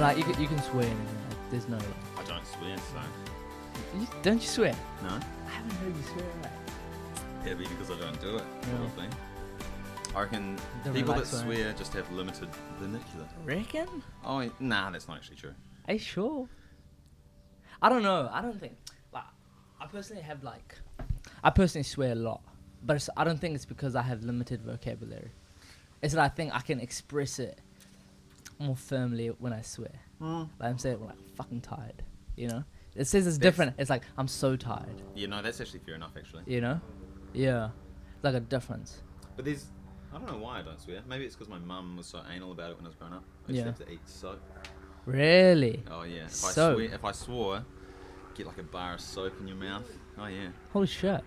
like you can swear. And like, there's no. Like, I don't swear, so don't you swear? no. I haven't heard you swear. Like, Maybe because I don't do it. Yeah. Probably. I reckon Don't people that relax, right? swear just have limited vernacular. reckon? Oh, nah, that's not actually true. Are you sure? I don't know. I don't think. Like, I personally swear a lot, but I don't think it's because I have limited vocabulary. It's that I think I can express it more firmly when I swear. Like I'm saying, I'm like fucking tired. You know, it says it's different. It's like I'm so tired. Yeah, no, that's actually fair enough, actually. You know, yeah, it's like a difference. But I don't know why I don't swear. Maybe it's because my mum was so anal about it when I was growing up. I used to have to eat soap. Really? Oh yeah. Soap? If I swore, get like a bar of soap in your mouth. Oh yeah. Holy shit.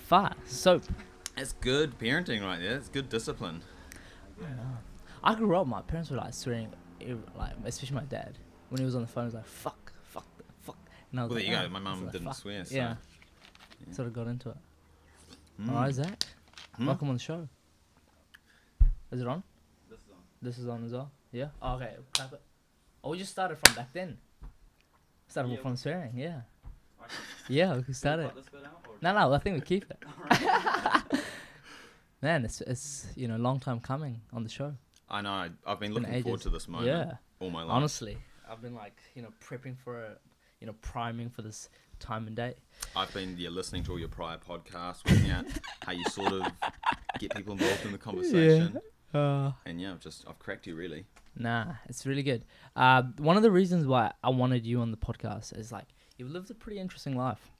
Fart. Soap. That's good parenting right there. It's good discipline. I grew up, my parents were like swearing, like especially my dad. When he was on the phone, he was like, fuck. And I was Well, like, there you go. "Oh." My I mum was like, didn't "Fuck." swear. So. Yeah. Yeah. Sort of got into it. Mm. Alright, Zach. Hmm? Welcome on the show. Is it on? This is on. This is on as well? Yeah? Oh, okay, clap it. Oh, we just started from back then. Started from swearing, yeah. Yeah, we can start it. No, I think we keep it. Man, it's long time coming on the show. I know. I've been Been looking forward ages. to this moment Yeah. all my life. Honestly, I've been like, prepping for it, priming for this time and date. I've been listening to all your prior podcasts, working out how you sort of get people involved in the conversation. And yeah, I've cracked you really. Nah, it's really good. One of the reasons why I wanted you on the podcast is like, you've lived a pretty interesting life.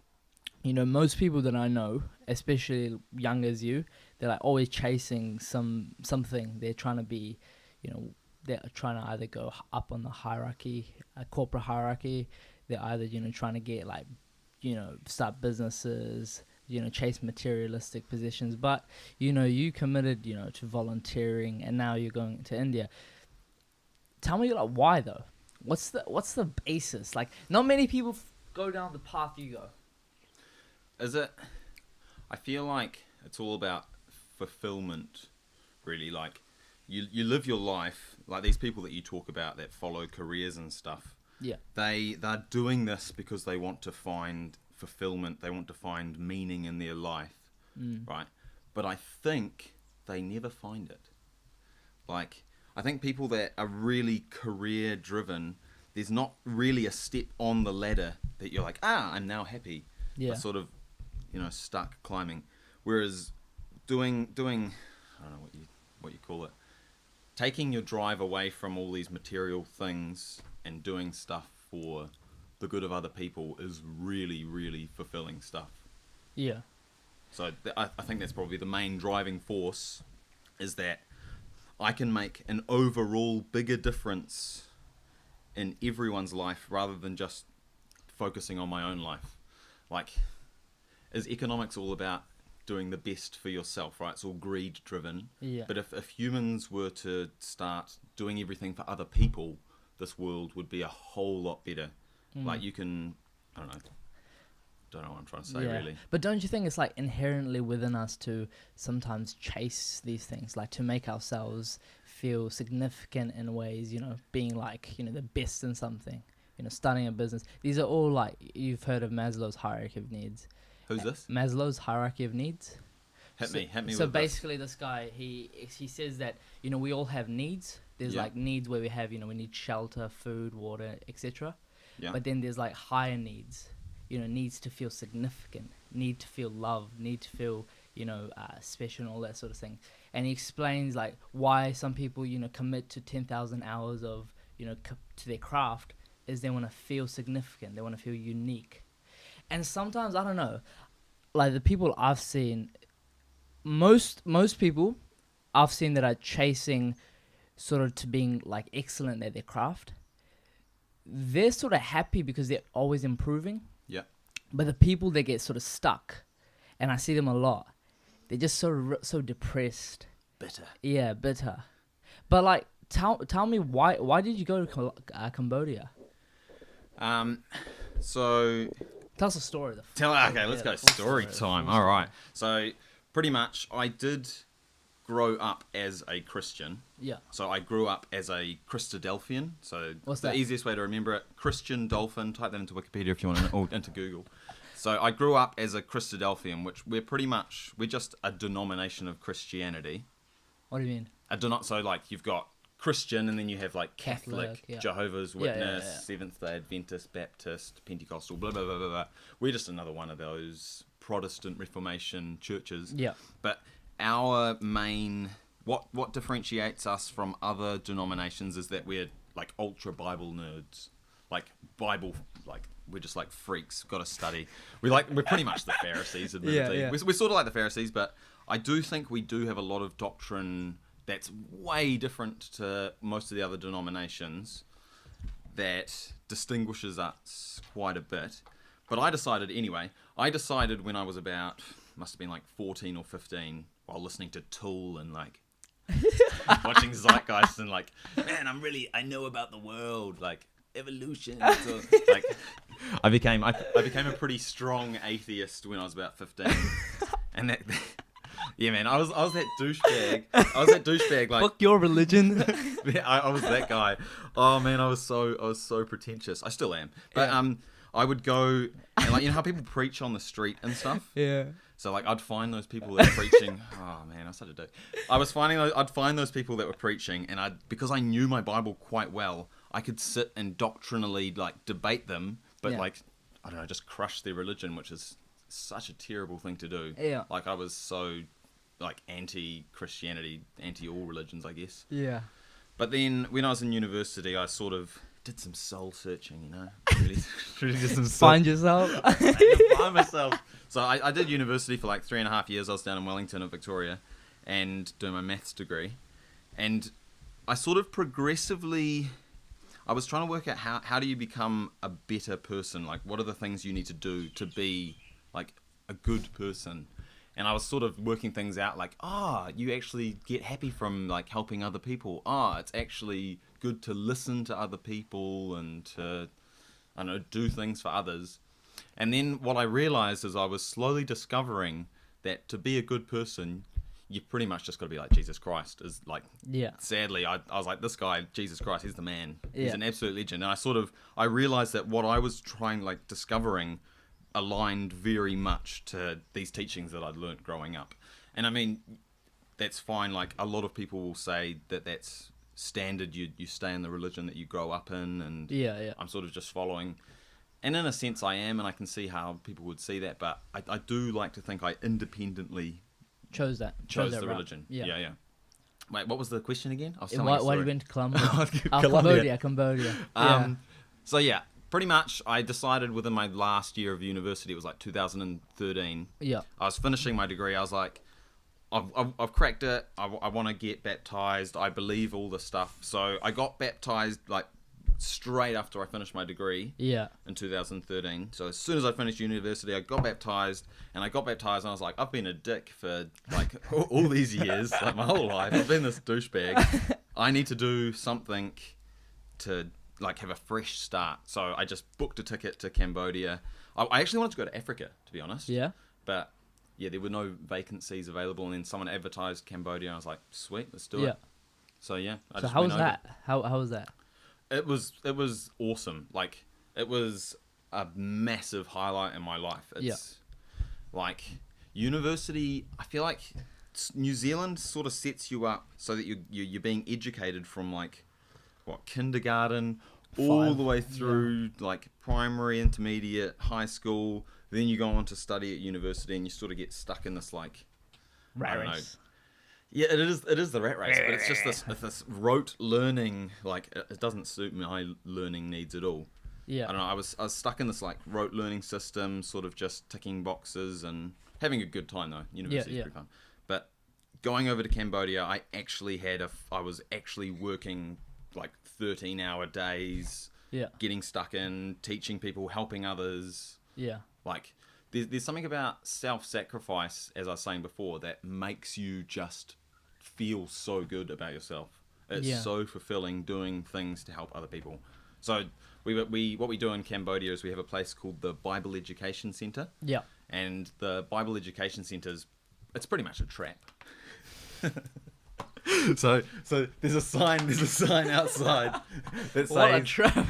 Most people that I know, especially young as you, they're like always chasing something. They're trying to be, they're trying to either go up on the hierarchy, corporate hierarchy. They're either, trying to get like, start businesses, chase materialistic positions. But, you committed, to volunteering and now you're going to India. Tell me like why though? What's the basis? Like not many people go down the path you go. Is it? I feel like it's all about fulfillment, really. Like, you live your life, like these people that you talk about that follow careers and stuff. Yeah. They're doing this because they want to find fulfillment, they want to find meaning in their life, right? But I think they never find it. Like, I think people that are really career driven, there's not really a step on the ladder that you're like, I'm now happy. Yeah. They're sort of, stuck climbing. Whereas doing I don't know what you call it, taking your drive away from all these material things and doing stuff for the good of other people is really, really fulfilling stuff. Yeah. So I think that's probably the main driving force, is that I can make an overall bigger difference in everyone's life rather than just focusing on my own life. Like, is economics all about doing the best for yourself, right? It's all greed driven. Yeah. But if humans were to start doing everything for other people, this world would be a whole lot better. Like you can, I don't know what I'm trying to say really. But don't you think it's like inherently within us to sometimes chase these things, like to make ourselves feel significant in ways, being like, the best in something, starting a business. These are all like, you've heard of Maslow's hierarchy of needs. Who's this? Maslow's hierarchy of needs. Hit me So with basically this guy, he says that, we all have needs. There's like needs where we have, we need shelter, food, water, etc. Yeah. But then there's like higher needs, needs to feel significant, need to feel loved, need to feel, special and all that sort of thing. And he explains like why some people, commit to 10,000 hours of, to their craft is they want to feel significant. They want to feel unique. And sometimes, I don't know, like the people I've seen, most people I've seen that are chasing sort of to being like excellent at their craft, they're sort of happy because they're always improving. Yeah. But the people that get sort of stuck, and I see them a lot, they're just so depressed. Bitter. Yeah, bitter. But like, tell me why did you go to Cambodia? So Tell us a story. let's go story time. All right. So pretty much I did grow up as a Christian. Yeah. So I grew up as a Christadelphian. So What's the that? easiest way to remember it, Christian dolphin. Type that into Wikipedia if you want to, or into Google. So I grew up as a Christadelphian, which we're just a denomination of Christianity. What do you mean? So like you've got Christian, and then you have like Catholic, yeah. Jehovah's Yeah, Witness, yeah. Seventh-day Adventist, Baptist, Pentecostal, blah, blah, blah, blah, blah. We're just another one of those Protestant Reformation churches. Yeah. But our main, what differentiates us from other denominations is that we're like ultra Bible nerds. Like Bible, like we're just like freaks, got to study. We're pretty much the Pharisees, admittedly. Yeah. We're sort of like the Pharisees, but I do think we do have a lot of doctrine that's way different to most of the other denominations that distinguishes us quite a bit. But I decided when I was must have been like 14 or 15, while listening to Tool and like watching Zeitgeist and like, man, I know about the world, like evolution. So, like, I became a pretty strong atheist when I was about 15, and that. Yeah, man, I was that douchebag. Like, Fuck your religion. I was that guy. Oh man, I was so pretentious. I still am. But I would go and like, you know how people preach on the street and stuff. Yeah. So like I'd find those people that were preaching. Oh man, I'm such a dick. I'd find those people that were preaching, and because I knew my Bible quite well, I could sit and doctrinally like debate them, but like I don't know, just crush their religion, which is such a terrible thing to do. Yeah. Like I was so like anti-Christianity, anti-all religions, I guess. Yeah. But then when I was in university, I sort of did some soul searching, you know. Really did some soul. Find yourself. I had to find myself. So I did university for like 3.5 years. I was down in Wellington at Victoria and doing my maths degree. And I sort of progressively, I was trying to work out how do you become a better person? Like what are the things you need to do to be like a good person? And I was sort of working things out like, you actually get happy from like helping other people. It's actually good to listen to other people and to, I don't know, do things for others. And then what I realized is I was slowly discovering that to be a good person, you pretty much just got to be like Jesus Christ. Is like, sadly, I was like, this guy, Jesus Christ, he's the man. He's an absolute legend. And I realized that what I was discovering aligned very much to these teachings that I'd learnt growing up. And I mean, that's fine. Like a lot of people will say that that's standard. You stay in the religion that you grow up in, and I'm sort of just following. And in a sense I am, and I can see how people would see that, but I do like to think I independently chose the religion. Yeah. Wait, what was the question again? I was telling Why you went to Colombia? Cambodia. So yeah, pretty much I decided within my last year of university, it was like 2013. Yeah. I was finishing my degree. I was like, I've cracked it. I want to get baptized. I believe all this stuff. So I got baptized like straight after I finished my degree. Yeah. In 2013. So as soon as I finished university, I got baptized, and I was like, I've been a dick for like all these years, like my whole life. I've been this douchebag. I need to do something to like have a fresh start. So I just booked a ticket to Cambodia. I actually wanted to go to Africa, to be honest. Yeah. But yeah, there were no vacancies available, and then someone advertised Cambodia, and I was like, sweet, let's do it. So yeah. So how was that? How was that? It was awesome. Like it was a massive highlight in my life. It's like university. I feel like New Zealand sort of sets you up so that you're being educated from like kindergarten all the way through like primary, intermediate, high school. Then you go on to study at university, and you sort of get stuck in this like rat race. Yeah, it is the rat race, but it's just this rote learning. Like it doesn't suit my learning needs at all. Yeah, I don't know. I was stuck in this like rote learning system, sort of just ticking boxes and having a good time though. University is pretty fun. But going over to Cambodia, I was actually working like 13-hour days. Yeah, getting stuck in, teaching people, helping others. Yeah, like there's something about self-sacrifice, as I was saying before, that makes you just feel so good about yourself. It's so fulfilling doing things to help other people. So what we do in Cambodia is we have a place called the Bible Education Center. Yeah. And the Bible Education Center it's pretty much a trap. So there's a sign outside that What a says trap.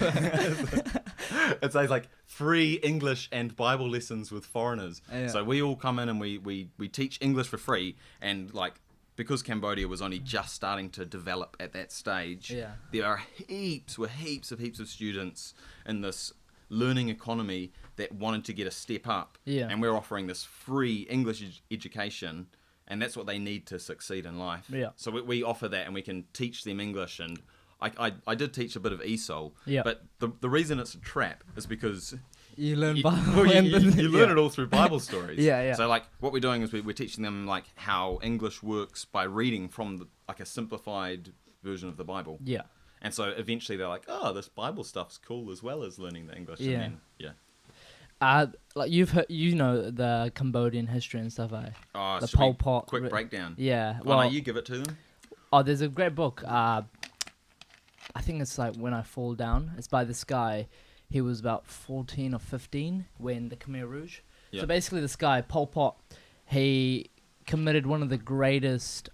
it says like free English and Bible lessons with foreigners. Yeah. So we all come in and we teach English for free, and like because Cambodia was only just starting to develop at that stage, there are heaps of students in this learning economy that wanted to get a step up, and we're offering this free English education. And that's what they need to succeed in life. Yeah. So we offer that, and we can teach them English. And I did teach a bit of ESOL. Yeah. But the reason it's a trap is because You learn you Bible. you learn it all through Bible stories. Yeah. So like what we're doing is we're teaching them like how English works by reading from like a simplified version of the Bible. Yeah. And so eventually they're like, oh, this Bible stuff's cool as well as learning the English. Yeah. And then, yeah. Like you've heard, the Cambodian history and stuff, Oh, the should Pol we Pot. quick breakdown. Yeah. Well, Well, no, you give it to them. oh, there's a great book. I think it's like When I Fall Down. It's by this guy. He was about 14 or 15 when the Khmer Rouge. Yeah. So basically, this guy Pol Pot, he committed one of the greatest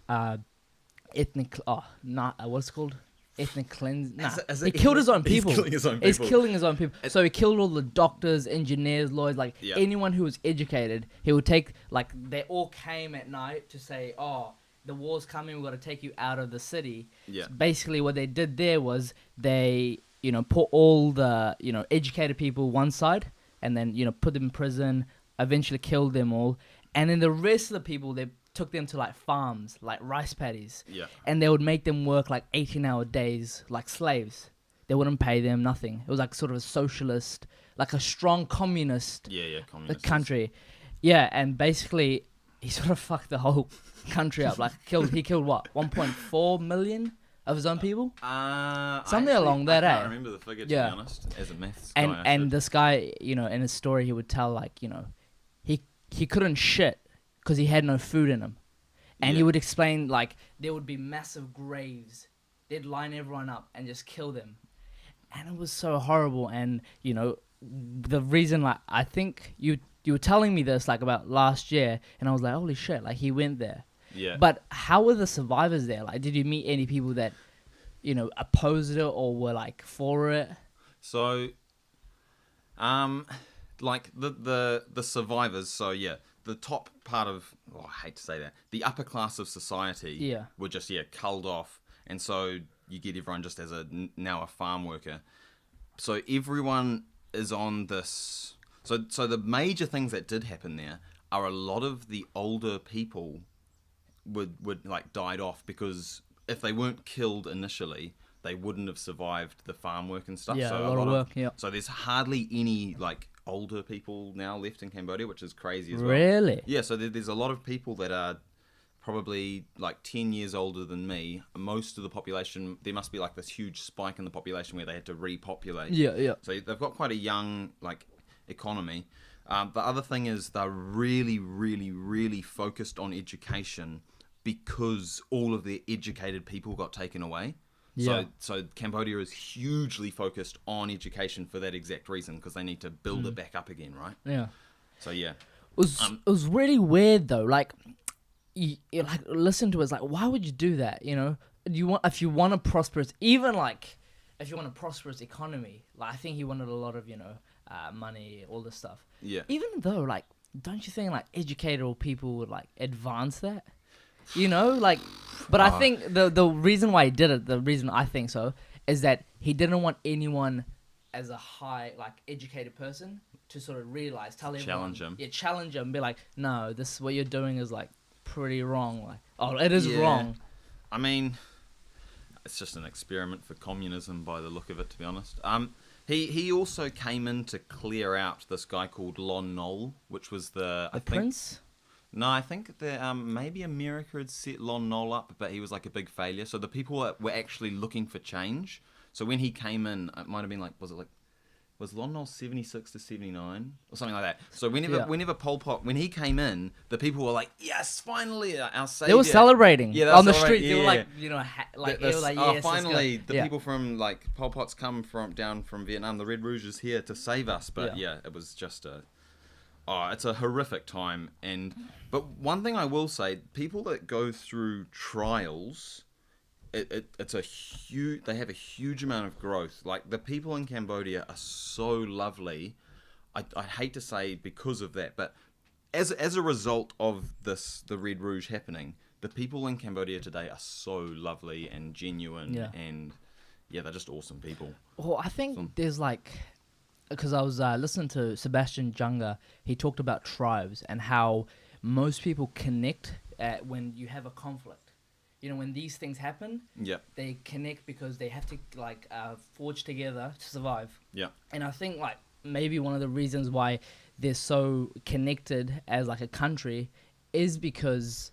ethnic. What's it called? Ethnic cleanse. Nah, he killed his own people. He's killing his own people. So he killed all the doctors, engineers, lawyers, like anyone who was educated. He would take, like, they all came at night to say, oh, the war's coming, we've got to take you out of the city. Yeah. So basically what they did there was they, put all the, educated people one side and then, put them in prison, eventually killed them all. And then the rest of the people, they took them to like farms, like rice paddies. Yeah. And they would make them work like 18-hour days, like slaves. They wouldn't pay them nothing. It was like sort of a socialist, like a strong communist communist country. Yeah, and basically he sort of fucked the whole country up. Like he killed what, 1.4 million of his own people? Something along that. I can't remember the figure, to be honest, as a maths guy. And this guy, in his story, he would tell like, he couldn't shit because he had no food in him. And he would explain, like, there would be massive graves. They'd line everyone up and just kill them. And it was so horrible. And, the reason, like, I think you were telling me this, like, about last year. And I was like, holy shit, like, he went there. Yeah. But how were the survivors there? Like, did you meet any people that, opposed it or were, like, for it? So, like, the survivors, so, yeah. The top part of, I hate to say that, the upper class of society were just, culled off. And so you get everyone just as now a farm worker. So everyone is on this. So the major things that did happen there are a lot of the older people would like died off because if they weren't killed initially, they wouldn't have survived the farm work and stuff. Yeah, so a lot of work, So there's hardly any, like, older people now left in Cambodia, which is crazy as well. Really? Yeah, so there's a lot of people that are probably like 10 years older than me. Most of the population, there must be like this huge spike in the population where they had to repopulate. Yeah. So they've got quite a young like economy. The other thing is they're really, really, really focused on education because all of their educated people got taken away. Yeah. So Cambodia is hugely focused on education for that exact reason because they need to build it back up again, right? Yeah. So yeah. It was really weird though. Like, you like listen to us. Like, why would you do that? If you want a prosperous, even like if you want a prosperous economy. Like, I think he wanted a lot of money, all this stuff. Yeah. Even though, like, don't you think like educated people would like advance that? Like, but I think the reason why he did it, the reason I think so, is that he didn't want anyone as a high, like, educated person to sort of realize, tell everyone. Challenge him. Yeah, challenge him, be like, no, this, what you're doing is, like, pretty wrong. Like, oh, it is wrong. I mean, it's just an experiment for communism by the look of it, to be honest. He also came in to clear out this guy called Lon Nol, which was the prince? No, I think that maybe America had set Lon Nol up, but he was like a big failure. So the people were actually looking for change. So when he came in, it might have been like, was Lon Nol 76 to 79 or something like that? So whenever Pol Pot, when he came in, the people were like, yes, finally, our savior. They were celebrating. Yeah, on the street. Yeah. They were like, they were like, yes, finally, the people from like Pol Pot's come down from Vietnam. The Red Rouge is here to save us. But yeah it was just a Oh, it's a horrific time, but one thing I will say, people that go through trials, it's a huge. They have a huge amount of growth. Like the people in Cambodia are so lovely. I hate to say because of that, but as a result of the Red Rouge happening, the people in Cambodia today are so lovely and genuine, and they're just awesome people. Well, I think there's like, because I was listening to Sebastian Junger, he talked about tribes and how most people connect when you have a conflict. You know, when these things happen, they connect because they have to forge together to survive. Yeah. And I think like maybe one of the reasons why they're so connected as like a country is because,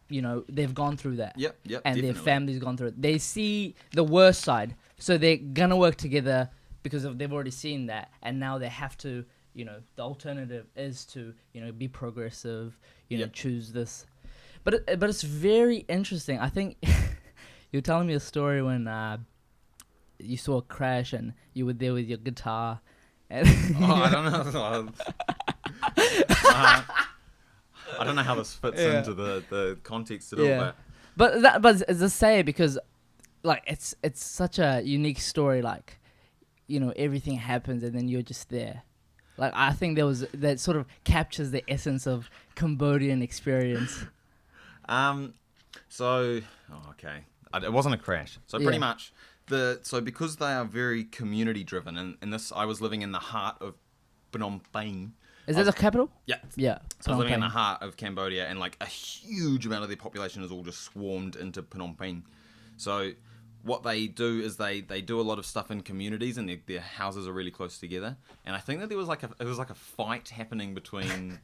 you know, they've gone through that. And definitely. Their family's gone through it. They see the worst side, so they're gonna work together because they've already seen that, and now they have to, you know, the alternative is to, you know, be progressive, you know, choose this. But it's very interesting. I think you were telling me a story when you saw a crash and you were there with your guitar. And I don't know. I don't know how this fits into the context at all. But it's a say because, like, it's such a unique story. Like, you know, everything happens and then you're just there. Like, I think that sort of captures the essence of Cambodian experience. It wasn't a crash. So pretty much because they are very community driven, and this, I was living in the heart of Phnom Penh. Is that the capital? Yeah. Yeah. So I was living in the heart of Cambodia, and like a huge amount of their population is all just swarmed into Phnom Penh. So what they do is they do a lot of stuff in communities, and their houses are really close together. And I think that there was like a fight happening between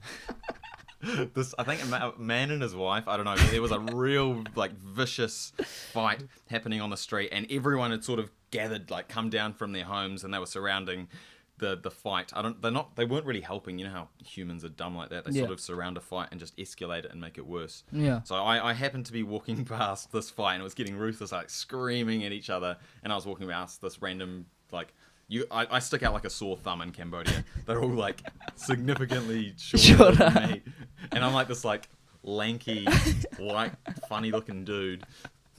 this, I think, a man and his wife. I don't know. But there was a real like vicious fight happening on the street, and everyone had sort of gathered, like come down from their homes, and they were surrounding the fight. They weren't really helping. You know how humans are dumb like that. They sort of surround a fight and just escalate it and make it worse. Yeah. So I happened to be walking past this fight, and it was getting ruthless, like screaming at each other. And I was walking past this random I stick out like a sore thumb in Cambodia. They're all like significantly shorter than me, and I'm like this like lanky, white, funny looking dude,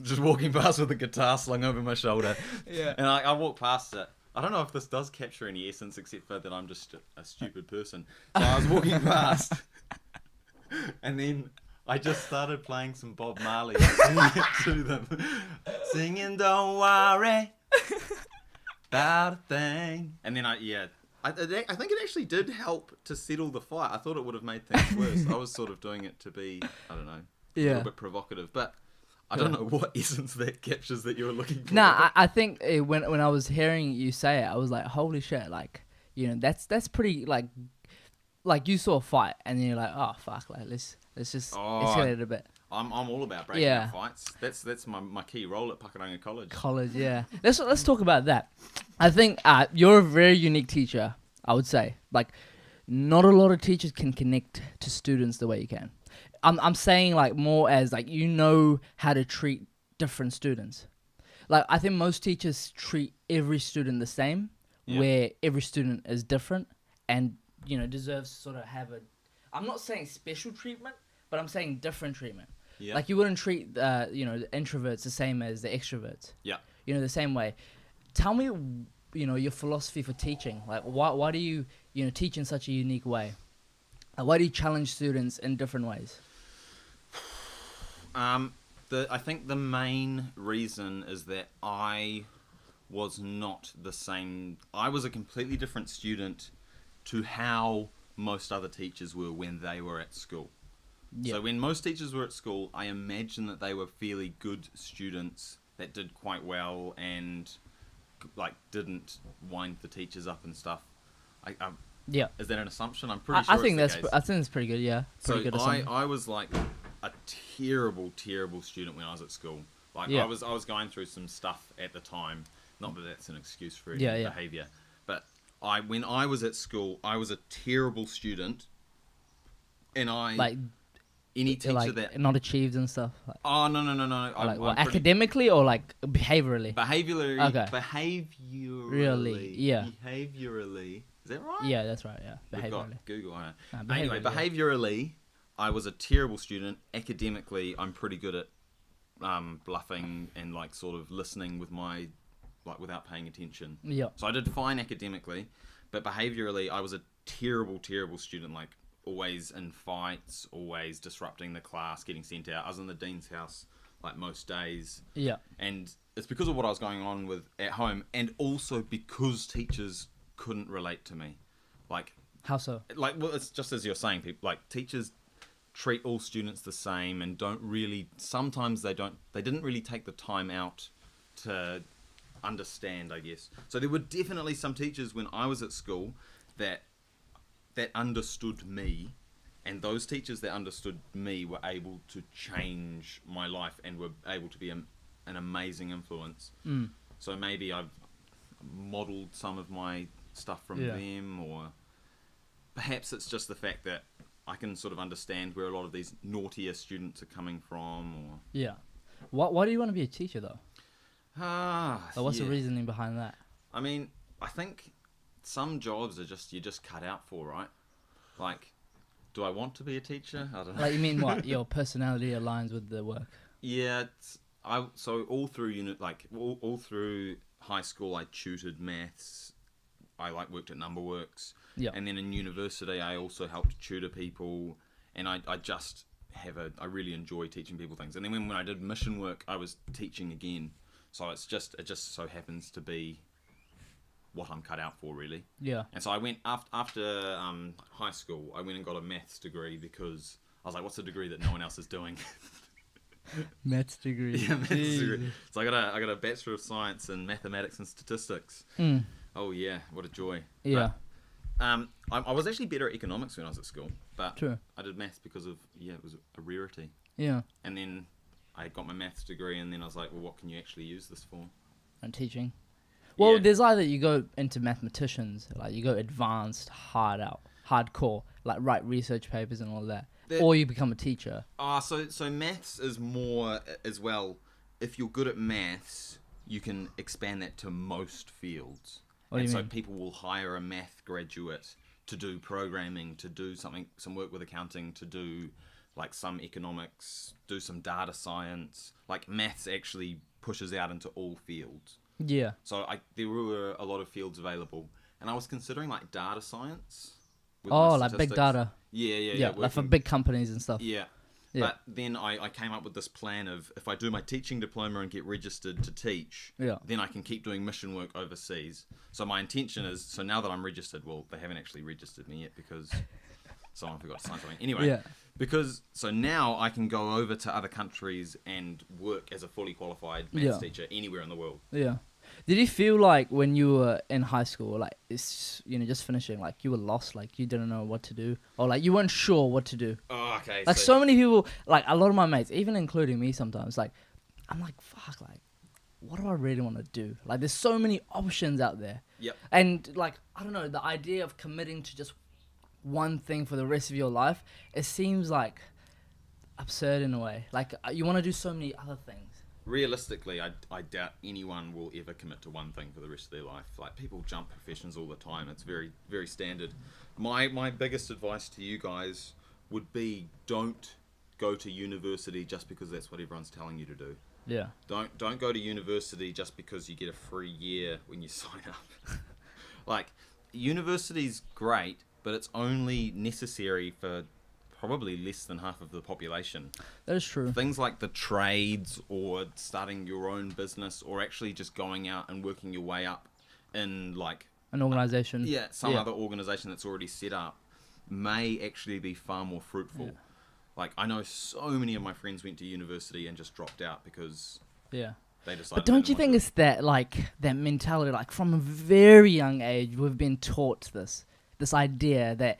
just walking past with a guitar slung over my shoulder. Yeah. And I walk past it. I don't know if this does capture any essence, except for that I'm just a stupid person. So I was walking past, and then I just started playing some Bob Marley, singing it to them. Singing, don't worry about a thing. And then I think it actually did help to settle the fight. I thought it would have made things worse. I was sort of doing it to be, I don't know, a little bit provocative, but I don't know what essence that captures that you were looking for. Nah, I think when I was hearing you say it, I was like, holy shit, like, you know, that's pretty, like you saw a fight and then you're like, oh fuck, like let's just escalate it a bit. I'm all about breaking up fights. That's my key role at Pakuranga College. Yeah. Let's talk about that. I think you're a very unique teacher, I would say. Like, not a lot of teachers can connect to students the way you can. I'm saying like more as like, you know how to treat different students. Like, I think most teachers treat every student the same, where every student is different and, you know, deserves to sort of have I'm not saying special treatment, but I'm saying different treatment. Yeah. Like, you wouldn't treat the introverts the same as the extroverts. Yeah. You know, the same way. Tell me, you know, your philosophy for teaching. Like, why do you teach in such a unique way? Like, why do you challenge students in different ways? I think the main reason is that I was not the same. I was a completely different student to how most other teachers were when they were at school. Yep. So when most teachers were at school, I imagine that they were fairly good students that did quite well and like didn't wind the teachers up and stuff. Is that an assumption? I'm pretty sure. I think that's pretty good. Yeah. Pretty so good I was like a terrible student when I was at school. Like I was going through some stuff at the time. Not that that's an excuse for any behaviour, but when I was at school, I was a terrible student, and any teacher that not achieved and stuff. Like, oh no. Like academically or like behaviorally? Behaviorally. Okay. Behaviorally. Yeah. Behaviorally. Is that right? Yeah, that's right. Yeah, We've got behaviorally. Google. I know. Behaviorally, Anyway, yeah. behaviorally, I was a terrible student. Academically, I'm pretty good at bluffing and like sort of listening with my without paying attention. Yeah. So I did fine academically, but behaviorally, I was a terrible student. Like always in fights, always disrupting the class, getting sent out. I was in the dean's house like most days. Yeah. And it's because of what I was going on with at home, and also because teachers couldn't relate to me. Like, How so? well, it's just as you're saying, people like teachers treat all students the same and don't really. Sometimes they didn't really take the time out to understand, I guess. So there were definitely some teachers when I was at school that understood me, and those teachers that understood me were able to change my life and were able to be an amazing influence. So maybe I've modeled some of my stuff from them, or perhaps it's just the fact that I can sort of understand where a lot of these naughtier students are coming from. Or Yeah. Why do you want to be a teacher though? What's the yeah. reasoning behind that? I mean, I think some jobs are you're just cut out for, right? Like, do I want to be a teacher? I don't know. Like, you mean what? Your personality aligns with the work? Yeah, so all through all through high school, I tutored maths. I worked at Numberworks. Yeah. And then in university, I also helped tutor people, and I really enjoy teaching people things. And then when I did mission work, I was teaching again. So it just so happens to be what I'm cut out for, really. Yeah. And so I went after high school. I went and got a maths degree because I was like, "What's a degree that no one else is doing?" Maths degree. Yeah, maths degree. So I got a Bachelor of Science in Mathematics and Statistics. Oh yeah, what a joy. Yeah. But, I was actually better at economics when I was at school, but True. I did maths because of it was a rarity. Yeah. And then I got my maths degree, and then I was like, well, what can you actually use this for? And teaching. Well, Yeah. there's either you go into mathematicians, like you go advanced, hardcore, like write research papers and all that, or you become a teacher. So maths is more as well. If you're good at maths, you can expand that to most fields. What do you so mean? people will hire a math graduate to do programming, to do some work with accounting, to do like some economics, do some data science. Like maths actually pushes out into all fields. Yeah. So there were a lot of fields available, and I was considering like data science. with my Oh, like big statistics. data. Yeah. Like for working- big companies and stuff. Yeah. Yeah. But then I came up with this plan of if I do my teaching diploma and get registered to teach, Yeah. then I can keep doing mission work overseas. So my intention is, so now that I'm registered, well, they haven't actually registered me yet because someone forgot to sign something. Anyway, Yeah. so now I can go over to other countries and work as a fully qualified maths teacher anywhere in the world. Yeah. Did you feel like when you were in high school, like it's just finishing, like you were lost, like you didn't know what to do, or like you weren't sure what to do? Oh, okay. Like so many people, like a lot of my mates, even including me sometimes, like I'm like, fuck, like what do I really want to do? Like there's so many options out there. Yep. And like, I don't know, the idea of committing to just one thing for the rest of your life, it seems like absurd in a way. Like you want to do so many other things. Realistically, I doubt anyone will ever commit to one thing for the rest of their life. Like people jump professions all the time. It's very, very standard. My biggest advice to you guys would be don't go to university just because that's what everyone's telling you to do. Yeah. Don't go to university just because you get a free year when you sign up. Like university's great, but it's only necessary for probably less than half of the population. That is true. Things like the trades or starting your own business or actually just going out and working your way up in like An organization. some other organization that's already set up may actually be far more fruitful. Yeah. Like I know so many of my friends went to university and just dropped out because Yeah. they decided. But don't you think it's that that mentality, like from a very young age, we've been taught this idea that,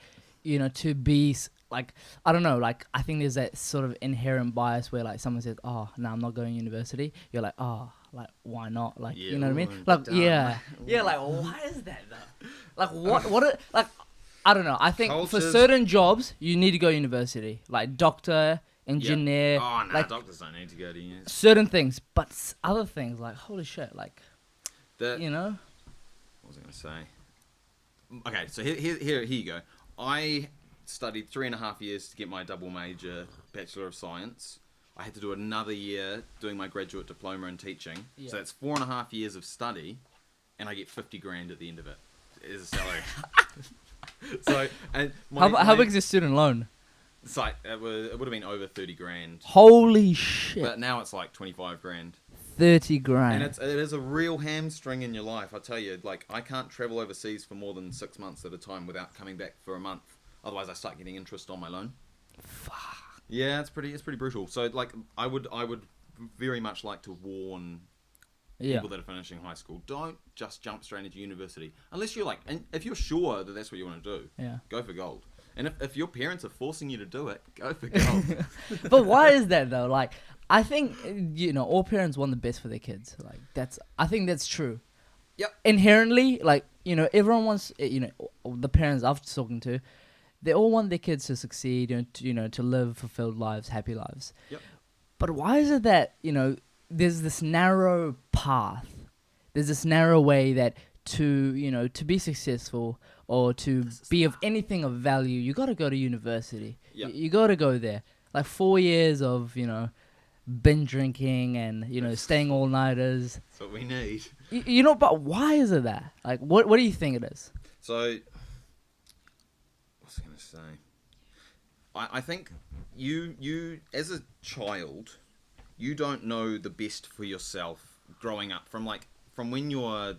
to be like, I don't know, like I think there's that sort of inherent bias where like someone says, oh, no, I'm not going to university. You're like, oh, like why not? Like, you know what I mean? Like, yeah, like why is that though? Like like, I don't know. I think for certain jobs, you need to go to university, like doctor, engineer. Yep. Oh, no, like, doctors don't need to go to university. Certain things, but other things, like, holy shit, like, What you know? was I going to say? Okay, so here you go. I studied 3.5 years to get my double major Bachelor of Science. I had to do another year doing my graduate diploma in teaching. Yeah. So that's 4.5 years of study, and I get 50 grand at the end of it as a salary. So, and How big is your student loan? It's like, it would have been over 30 grand. Holy shit. But now it's like 25 grand. 30 grand. And it is a real hamstring in your life. I tell you, like, I can't travel overseas for more than 6 months at a time without coming back for a month. Otherwise, I start getting interest on my loan. Fuck. Yeah, it's pretty brutal. So, like, I would very much like to warn people that are finishing high school, don't just jump straight into university. Unless you're like, and if you're sure that that's what you want to do, go for gold. And if your parents are forcing you to do it, go for gold. But why is that though? Like, I think, all parents want the best for their kids. Like, I think that's true. Yep. Inherently, like, everyone wants, the parents I've spoken to, they all want their kids to succeed, to live fulfilled lives, happy lives. Yep. But why is it that, there's this narrow path, there's this narrow way that to be successful or to be of anything of value, you got to go to university. Yep. You got to go there. Like 4 years of, binge drinking and, staying all-nighters. That's what we need. But why is it that? Like, what do you think it is? So, what's I going to say? I think you as a child, you don't know the best for yourself growing up from when you're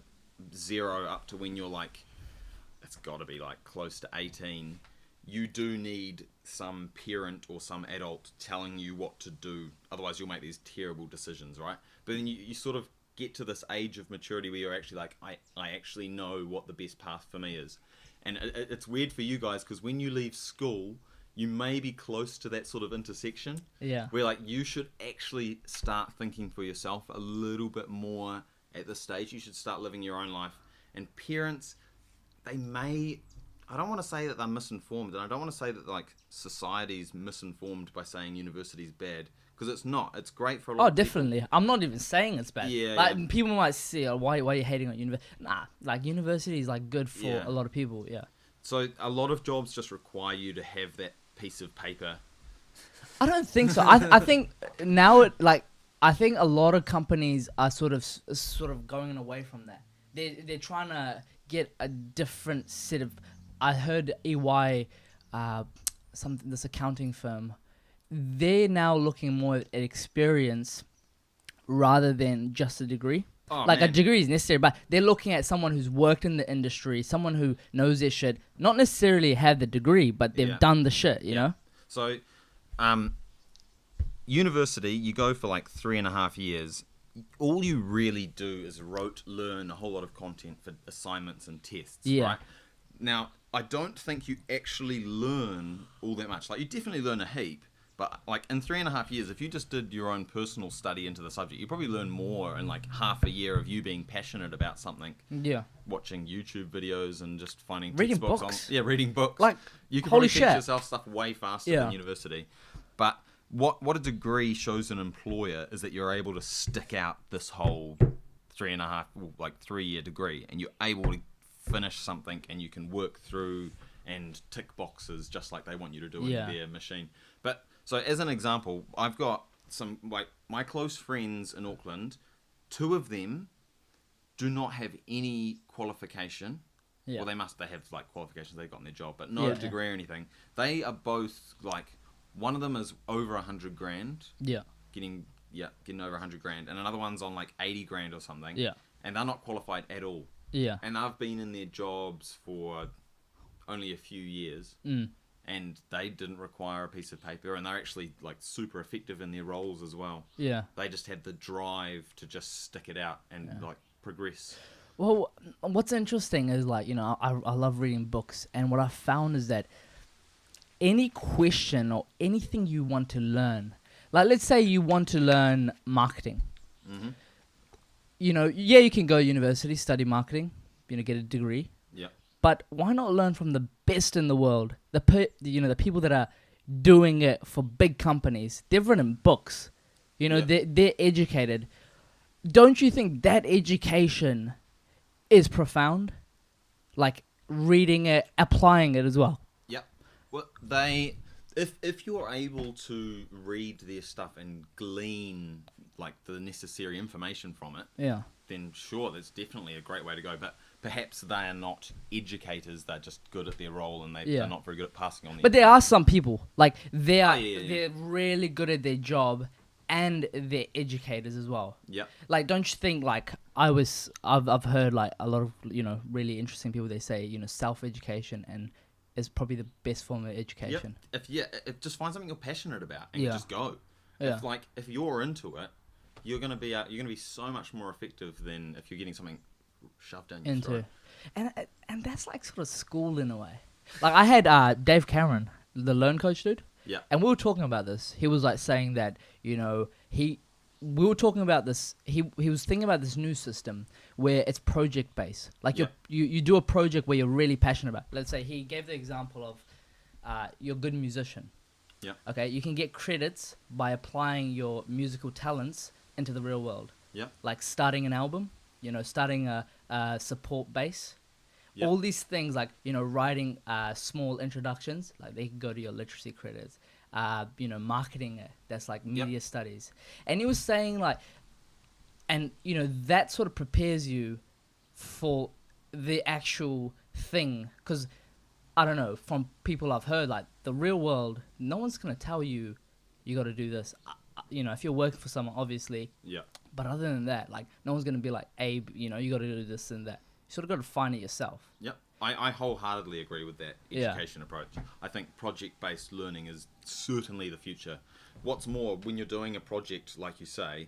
0 up to when you're like, it's got to be like close to 18. You do need some parent or some adult telling you what to do. Otherwise, you'll make these terrible decisions, right? But then you sort of get to this age of maturity where you're actually like, I actually know what the best path for me is. And it's weird for you guys because when you leave school, you may be close to that sort of intersection. Yeah. Where like you should actually start thinking for yourself a little bit more at this stage. You should start living your own life. And parents, I don't want to say that they're misinformed, and I don't want to say that like society's misinformed by saying university's bad, because it's not. It's great for a lot of definitely. people. I'm not even saying it's bad. Yeah, like people might say, why are you hating on university? Nah, like university is like good for a lot of people. Yeah. So a lot of jobs just require you to have that piece of paper. I don't think so. I think now I think a lot of companies are sort of going away from that. They're trying to get a different set of. I heard EY, this accounting firm, they're now looking more at experience rather than just a degree. Oh, like man. a degree is necessary, but they're looking at someone who's worked in the industry, someone who knows their shit. Not necessarily have the degree, but they've done the shit, you know? So, university, you go for like 3.5 years. All you really do is learn a whole lot of content for assignments and tests, right? Now, I don't think you actually learn all that much. Like, you definitely learn a heap, but like in 3.5 years, if you just did your own personal study into the subject, you probably learn more in like half a year of you being passionate about something. Yeah. Watching YouTube videos and just finding reading textbooks. Reading books. Like, you can holy probably teach shit. yourself stuff way faster than university. But what a degree shows an employer is that you're able to stick out this whole 3-year degree, and you're able to finish something and you can work through and tick boxes just like they want you to do in their machine. But so as an example, I've got some like my close friends in Auckland, 2 of them do not have any qualification. Well, they have like qualifications they've got in their job, but no degree or anything. They are both like, one of them is over 100 grand. Yeah. Getting over 100 grand, and another one's on like 80 grand or something. Yeah. And they're not qualified at all. Yeah. And I've been in their jobs for only a few years, and they didn't require a piece of paper, and they're actually like super effective in their roles as well. Yeah. They just had the drive to just stick it out and like progress. Well, what's interesting is like, I love reading books, and what I found is that any question or anything you want to learn, like let's say you want to learn marketing. Mm-hmm. You can go to university, study marketing, get a degree. Yeah. But why not learn from the best in the world? The people that are doing it for big companies. They've written books. They're educated. Don't you think that education is profound? Like, reading it, applying it as well. Yep. Well, if you're able to read their stuff and glean like the necessary information from it, Yeah. then sure, that's definitely a great way to go. But perhaps they are not educators; they're just good at their role, and they're not very good at passing on. But there are some people like they're yeah. really good at their job, and they're educators as well. Yeah. Like, don't you think? Like, I've heard like a lot of really interesting people. They say self-education and is probably the best form of education. If just find something you're passionate about and just go. Yeah. If you're into it, you're gonna be so much more effective than if you're getting something shoved down your throat. And that's like sort of school in a way. Like I had Dave Cameron, the learn coach dude. Yeah. And we were talking about this. He was like saying that we were talking about this. He was thinking about this new system where it's project based. Like you do a project where you're really passionate about. Let's say he gave the example of you're a good musician. Yeah. Okay, you can get credits by applying your musical talents into the real world. Yeah. Like starting an album, starting a support bass. Yeah. All these things like, writing small introductions, like they can go to your literacy credits. Marketing, that's like media studies. And he was saying like, and that sort of prepares you for the actual thing. Because, I don't know, from people I've heard, like the real world, no one's going to tell you, you got to do this. If you're working for someone, obviously. Yeah. But other than that, like no one's going to be like, Abe, you got to do this and that. You sort of got to find it yourself. Yep. I wholeheartedly agree with that education approach. I think project-based learning is certainly the future. What's more, when you're doing a project, like you say,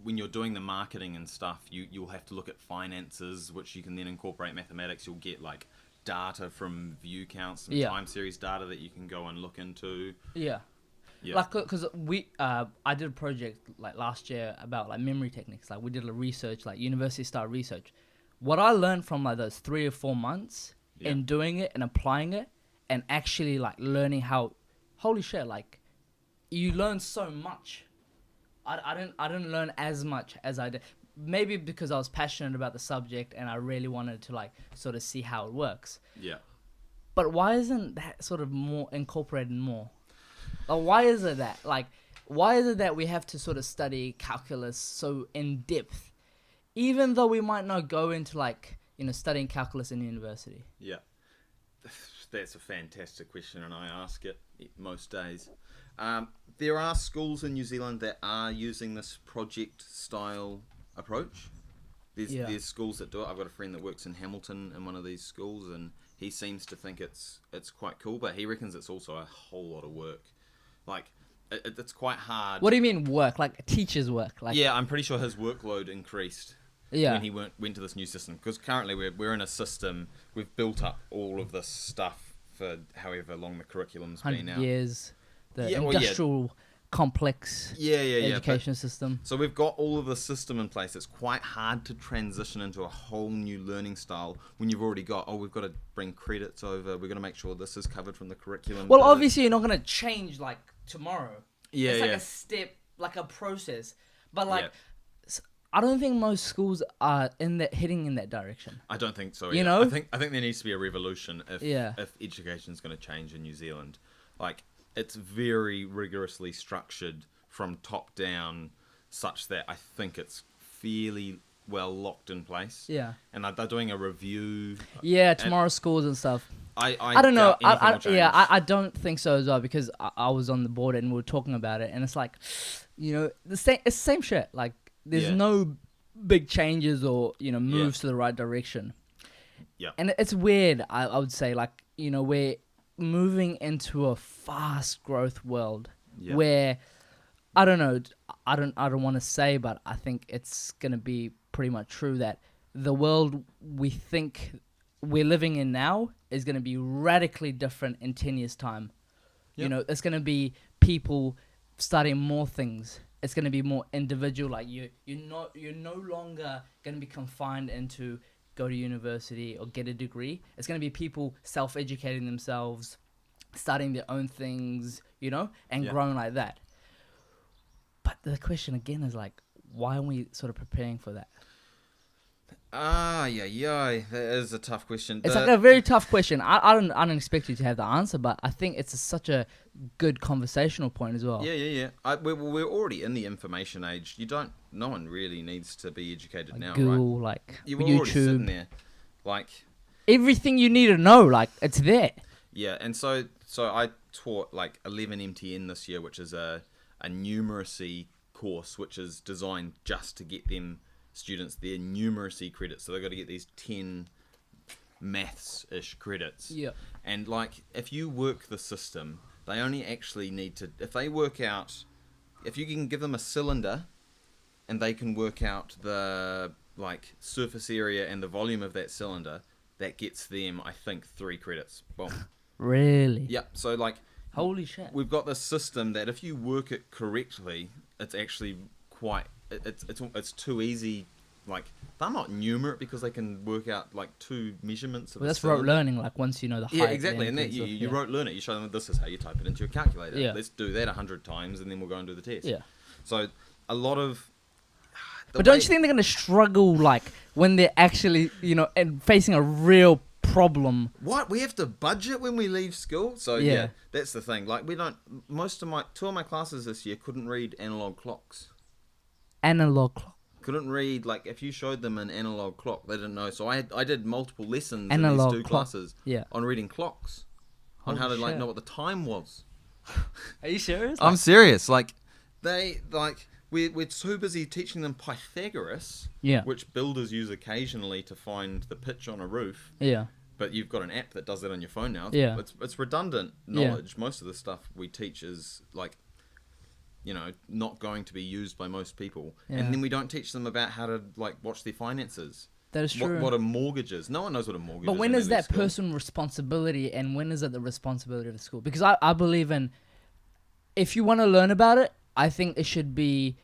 when you're doing the marketing and stuff, you'll have to look at finances, which you can then incorporate mathematics. You'll get like data from view counts and time series data that you can go and look into. Yeah. Like, because I did a project like last year about like memory techniques. Like we did a research, like university style research. What I learned from like those 3 or 4 months in doing it and applying it and actually like learning how, holy shit, like you learn so much. I didn't learn as much as I did. Maybe because I was passionate about the subject and I really wanted to like sort of see how it works. Yeah. But why isn't that sort of more incorporated more? Like, why is it that? Like, why is it that we have to sort of study calculus so in depth? Even though we might not go into like, studying calculus in university. Yeah. That's a fantastic question and I ask it most days. There are schools in New Zealand that are using this project style approach. There's schools that do it. I've got a friend that works in Hamilton in one of these schools and he seems to think it's quite cool, but he reckons it's also a whole lot of work. Like, it's quite hard. What do you mean work? Like teachers' work? Like I'm pretty sure his workload increased when he went to this new system. Because currently we're in a system, we've built up all of this stuff for however long the curriculum's been now. 100 years, the industrial complex education system. So we've got all of the system in place. It's quite hard to transition into a whole new learning style when you've already got, we've got to bring credits over, we're going to make sure this is covered from the curriculum. Well, obviously you're not going to change like tomorrow. It's like a step, like a process. But like, I don't think most schools are heading in that direction. I don't think so. I think there needs to be a revolution if education is going to change in New Zealand. Like, it's very rigorously structured from top down, such that I think it's fairly well locked in place. Yeah. And they're doing a review. Yeah, tomorrow's schools and stuff. I don't know. I don't think so as well because I was on the board and we were talking about it, and it's like, it's the same shit. Like, there's no big changes or moves to the right direction. Yeah. And it's weird. I would say, like, we're moving into a fast growth world where I don't know. I don't want to say, but I think it's gonna be pretty much true that the world we think we're living in now is gonna be radically different in 10 years' time. Yep. It's gonna be people studying more things. It's going to be more individual. Like you're no longer going to be confined into go to university or get a degree. It's going to be people self-educating themselves, studying their own things, and growing like that. But the question again is like, why aren't we sort of preparing for that? Yeah. That is a tough question. It's like a very tough question. I don't expect you to have the answer, but I think it's such a good conversational point as well. Yeah. We're already in the information age. No one really needs to be educated Like now, Google, right? like You were already sitting YouTube, there, like everything you need to know, like it's there. yeah. And so I taught like 11 MTN this year, which is a numeracy course, which is designed just to get them students their numeracy credits. So they've got to get these 10 maths-ish credits. Yeah. And like, if you work the system, they only actually need to, if you can give them a cylinder and they can work out the like surface area and the volume of that cylinder, that gets them, I think, 3 credits. Boom. Really? Yeah. So like, Holy shit. we've got this system that if you work it correctly, it's actually quite, it's too easy. Like, they're not numerate because they can work out like 2 measurements of Well, a that's rote cylinder. learning, like once you know the height. Yeah, exactly. And length that you stuff, rote learn it. You show them this is how you type it into your calculator. Yeah. Let's do that 100 times and then we'll go and do the test. Yeah. So a lot of But don't you think they're going to struggle, like, when they're actually, and facing a real problem? What? We have to budget when we leave school? So, yeah, that's the thing. Like, two of my classes this year couldn't read analog clocks. Analog clock. Couldn't read, like, if you showed them an analog clock, they didn't know. So I did multiple lessons Analog in these 2 clock. classes Yeah. on reading clocks. On how to, Holy like, shit. know what the time was. Are you serious? I'm serious. Like, we're too busy teaching them Pythagoras, Yeah. which builders use occasionally to find the pitch on a roof. Yeah. But you've got an app that does that on your phone now. Yeah. It's redundant knowledge. Most of the stuff we teach is like, not going to be used by most people. Yeah. And then we don't teach them about how to like watch their finances. That is true. What a mortgage is. No one knows what a mortgage is. But when when is they leave that school. person responsibility and when is it the responsibility of the school? Because I believe in, if you want to learn about it, I think it should be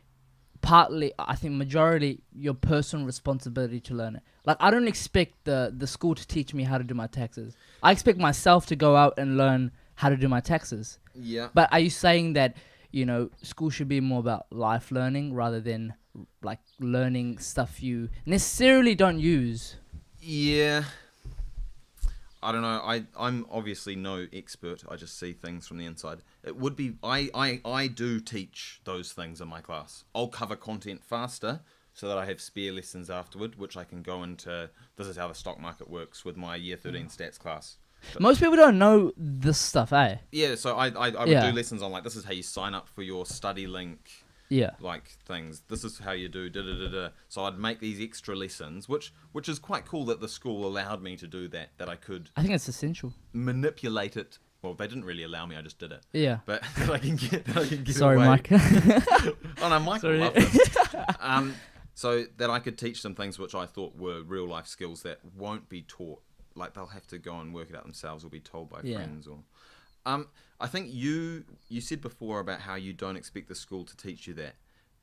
majority your personal responsibility to learn it. Like, I don't expect the school to teach me how to do my taxes. I expect myself to go out and learn how to do my taxes. Yeah. But are you saying that, school should be more about life learning rather than like learning stuff you necessarily don't use? Yeah. I don't know. I'm obviously no expert. I just see things from the inside. It would be... I do teach those things in my class. I'll cover content faster so that I have spare lessons afterward, which I can go into... This is how the stock market works with my Year 13 stats class. Most people don't know this stuff, eh? Yeah, so I would do lessons on, like, this is how you sign up for your study link... Yeah. Like things. This is how you do da-da-da-da. So I'd make these extra lessons, which is quite cool that the school allowed me to do that I could I think it's essential. manipulate it. Well, they didn't really allow me, I just did it. Yeah. But that I can get Sorry, away. Mike. Oh no, Michael Sorry. loved it. So that I could teach them things which I thought were real life skills that won't be taught. Like, they'll have to go and work it out themselves or be told by friends or... I think you said before about how you don't expect the school to teach you that,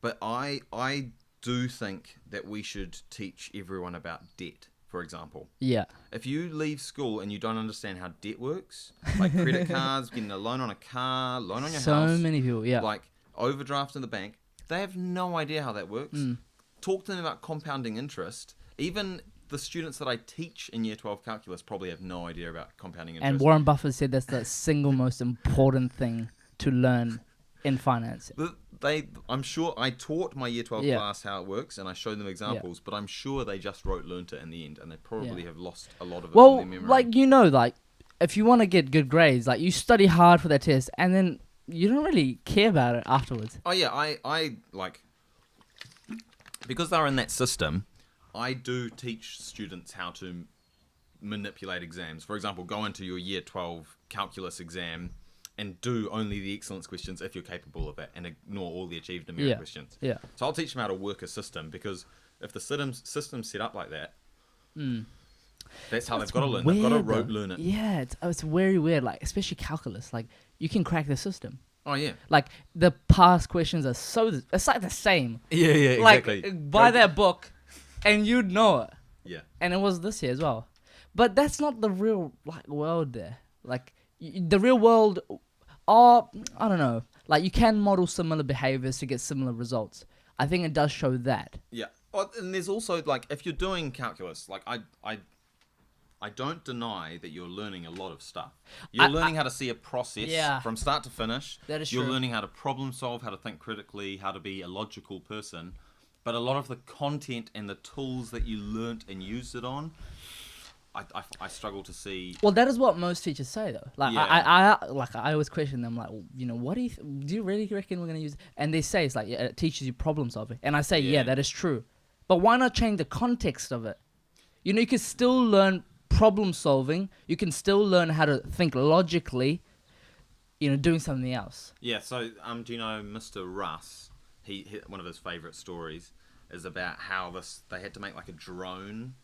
but I do think that we should teach everyone about debt, for example. Yeah. If you leave school and you don't understand how debt works, like credit cards, getting a loan on a car, loan on your house, So many people, yeah. like overdraft in the bank, they have no idea how that works. Talk to them about compounding interest. Even the students that I teach in Year 12 calculus probably have no idea about compounding interest. And Warren Buffett said that's the single most important thing to learn in finance. I'm sure I taught my Year 12 class how it works, and I showed them examples, but I'm sure they just learnt it in the end, and they probably have lost a lot of it from their memory. Like, if you want to get good grades, like, you study hard for that test, and then you don't really care about it afterwards. Oh, yeah, I like... Because they're in that system... I do teach students how to manipulate exams. For example, go into your Year 12 calculus exam and do only the excellence questions if you're capable of that, and ignore all the achieved numeric questions. Yeah. So I'll teach them how to work a system, because if the system's set up like that, that's how they've got to learn. They've got to rote learn it. Yeah, it's very weird. Like, especially calculus. Like, you can crack the system. Oh, yeah. Like, the past questions are it's like the same. Yeah, exactly. Like, buy that book... And you'd know it. Yeah. And it was this year as well. But that's not the real world there. Like, the real world, I don't know. Like, you can model similar behaviors to get similar results. I think it does show that. Yeah. Oh, and there's also, like, if you're doing calculus, like, I don't deny that you're learning a lot of stuff. You're learning how to see a process from start to finish. That is You're true. learning how to problem solve, how to think critically, how to be a logical person. But a lot of the content and the tools that you learnt and used it on, I struggle to see. Well, that is what most teachers say, though. Like, Yeah. I always question them, like, you know, what do you really reckon we're gonna use? And they say it's like, yeah, it teaches you problem solving, and I say, yeah, that is true. But why not change the context of it? You know, you can still learn problem solving. You can still learn how to think logically. You know, doing something else. Yeah. So, do you know Mr. Russ? He one of his favourite stories is about how they had to make like a drone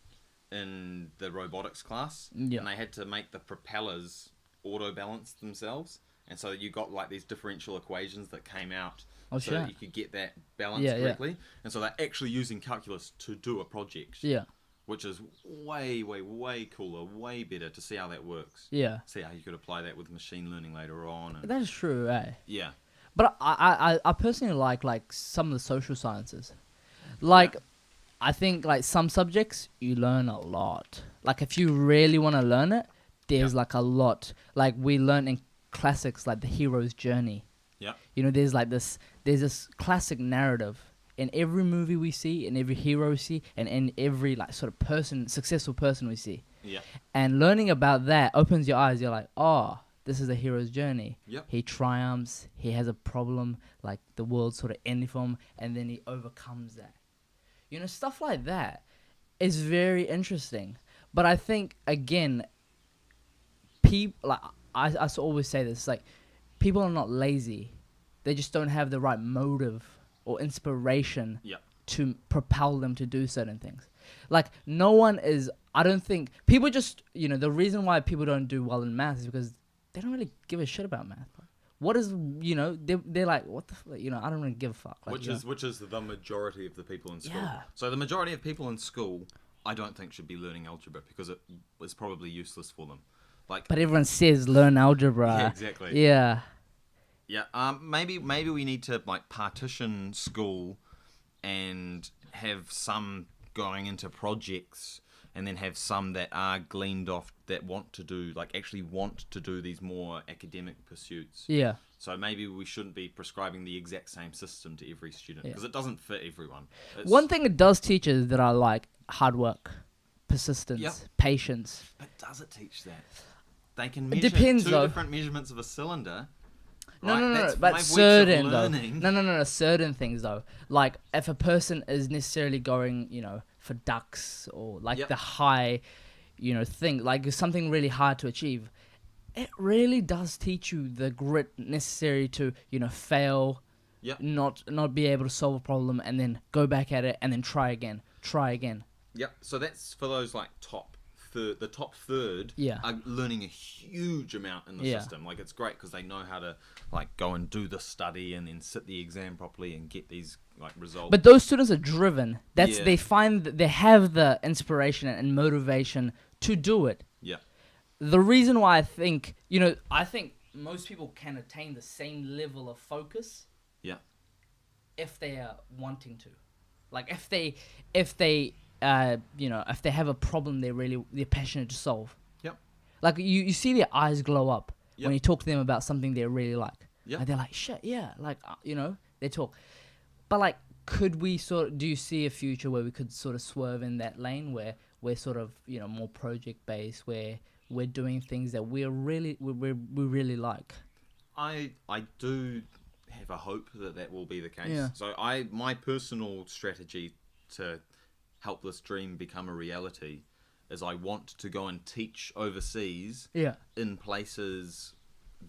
in the robotics class, and they had to make the propellers auto balance themselves, and so you got like these differential equations that came out that you could get that balance correctly, and so they're actually using calculus to do a project, which is way cooler, way better to see how that works. See how you could apply that with machine learning later on. And that is true, eh? Yeah. But I personally like some of the social sciences, like. I think, like, some subjects, you learn a lot. Like, if you really want to learn it, there's, like, a lot. Like, we learn in classics, like, the hero's journey. Yeah. You know, there's this classic narrative in every movie we see, in every hero we see, and in every, like, sort of successful person we see. Yeah. And learning about that opens your eyes. You're like, oh, this is a hero's journey. Yep. He triumphs. He has a problem, like, the world sort of ending for him, and then he overcomes that. You know, stuff like that is very interesting. But I think, again, people, like, I always say this, like, people are not lazy. They just don't have the right motive or inspiration to propel them to do certain things. Like, no one is, I don't think, people just, you know, the reason why people don't do well in math is because they don't really give a shit about math. What is, you know, they're like, what the, you know, I don't really give a fuck. Like, which is the majority of the people in school. Yeah. So the majority of people in school, I don't think should be learning algebra because it is probably useless for them. Like, but everyone says learn algebra. Yeah, exactly. Yeah. Yeah. Maybe we need to, like, partition school and have some going into projects, and then have some that are gleaned off that actually want to do these more academic pursuits. Yeah. So maybe we shouldn't be prescribing the exact same system to every student because it doesn't fit everyone. One thing it does teach is that I like hard work, persistence, patience. But does it teach that? They can measure depends, two though. different measurements of a cylinder. No, but certain though. No, certain things though. Like if a person is necessarily going, you know, for ducks or like the high, you know, thing, like something really hard to achieve, it really does teach you the grit necessary to, you know, fail, not be able to solve a problem and then go back at it and then try again. Yep. So that's for those like the top third are learning a huge amount in the system. Like it's great because they know how to like go and do the study and then sit the exam properly and get these like results. But those students are driven. They find that they have the inspiration and motivation to do it. Yeah. The reason why I think most people can attain the same level of focus. Yeah. If they are wanting to, like if they if they have a problem they're passionate to solve. Yep. Like you see their eyes glow up when you talk to them about something they really like. Yeah. And they're like, shit, yeah, like you know, they talk. But like, do you see a future where we could sort of swerve in that lane where we're sort of, you know, more project based, where we're doing things that we really like? I do have a hope that will be the case. Yeah. So my personal strategy to help this dream become a reality is I want to go and teach overseas in places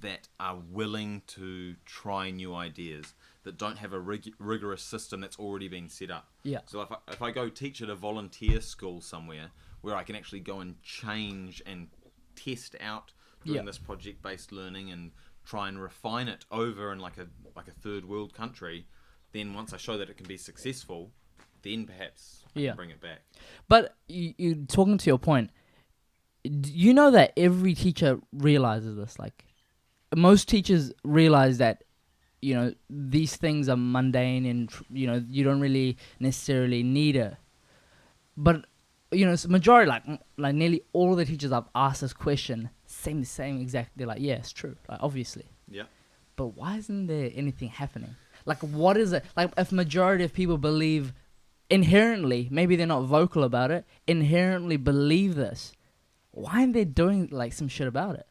that are willing to try new ideas, that don't have a rigorous system that's already been set up. Yeah. So if I go teach at a volunteer school somewhere where I can actually go and change and test out doing this project-based learning and try and refine it over in like a third world country, then once I show that it can be successful, then perhaps I can bring it back. But you talking to your point, you know that every teacher realizes this. Like most teachers realize that these things are mundane and, you don't really necessarily need it. But, it's majority, like nearly all the teachers I've asked this question, same exact, they're like, yeah, it's true, like, obviously. Yeah. But why isn't there anything happening? Like, what is it? Like, if majority of people believe inherently, maybe they're not vocal about it, inherently believe this, why aren't they doing, like, some shit about it?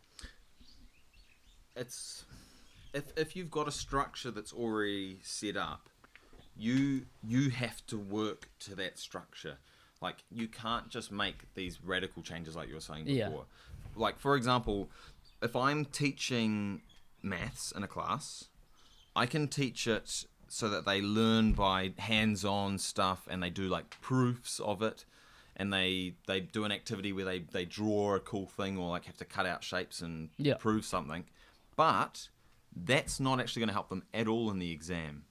It's... If you've got a structure that's already set up, you have to work to that structure. Like, you can't just make these radical changes like you were saying before. Yeah. Like, for example, if I'm teaching maths in a class, I can teach it so that they learn by hands-on stuff, and they do like proofs of it, and they do an activity where they draw a cool thing, or like have to cut out shapes and prove something. But that's not actually going to help them at all in the exam.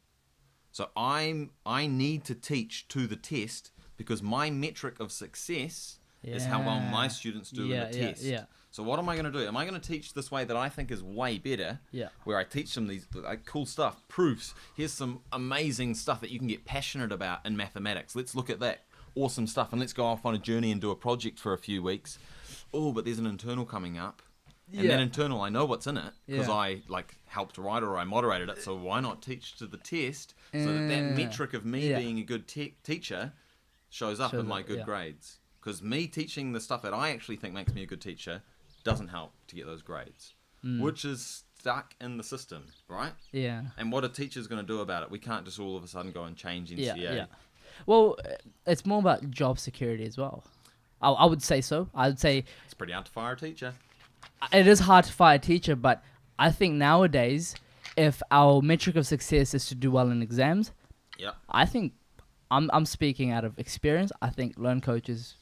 So I need to teach to the test, because my metric of success is how well my students do in the test. So what am I going to do? Am I going to teach this way that I think is way better, where I teach them these cool stuff, proofs, here's some amazing stuff that you can get passionate about in mathematics, let's look at that awesome stuff, and let's go off on a journey and do a project for a few weeks. Oh, but there's an internal coming up. And that internal, I know what's in it, because I helped write or I moderated it, so why not teach to the test so that metric of me being a good teacher shows up in my good grades. Because me teaching the stuff that I actually think makes me a good teacher doesn't help to get those grades, which is stuck in the system, right? Yeah. And what a teacher's going to do about it? We can't just all of a sudden go and change NCA. Yeah. Well, it's more about job security as well. I would say so. I would say it's pretty hard to fire a teacher. It is hard to fire a teacher, but I think nowadays, if our metric of success is to do well in exams, I think I'm speaking out of experience. I think Learn Coach is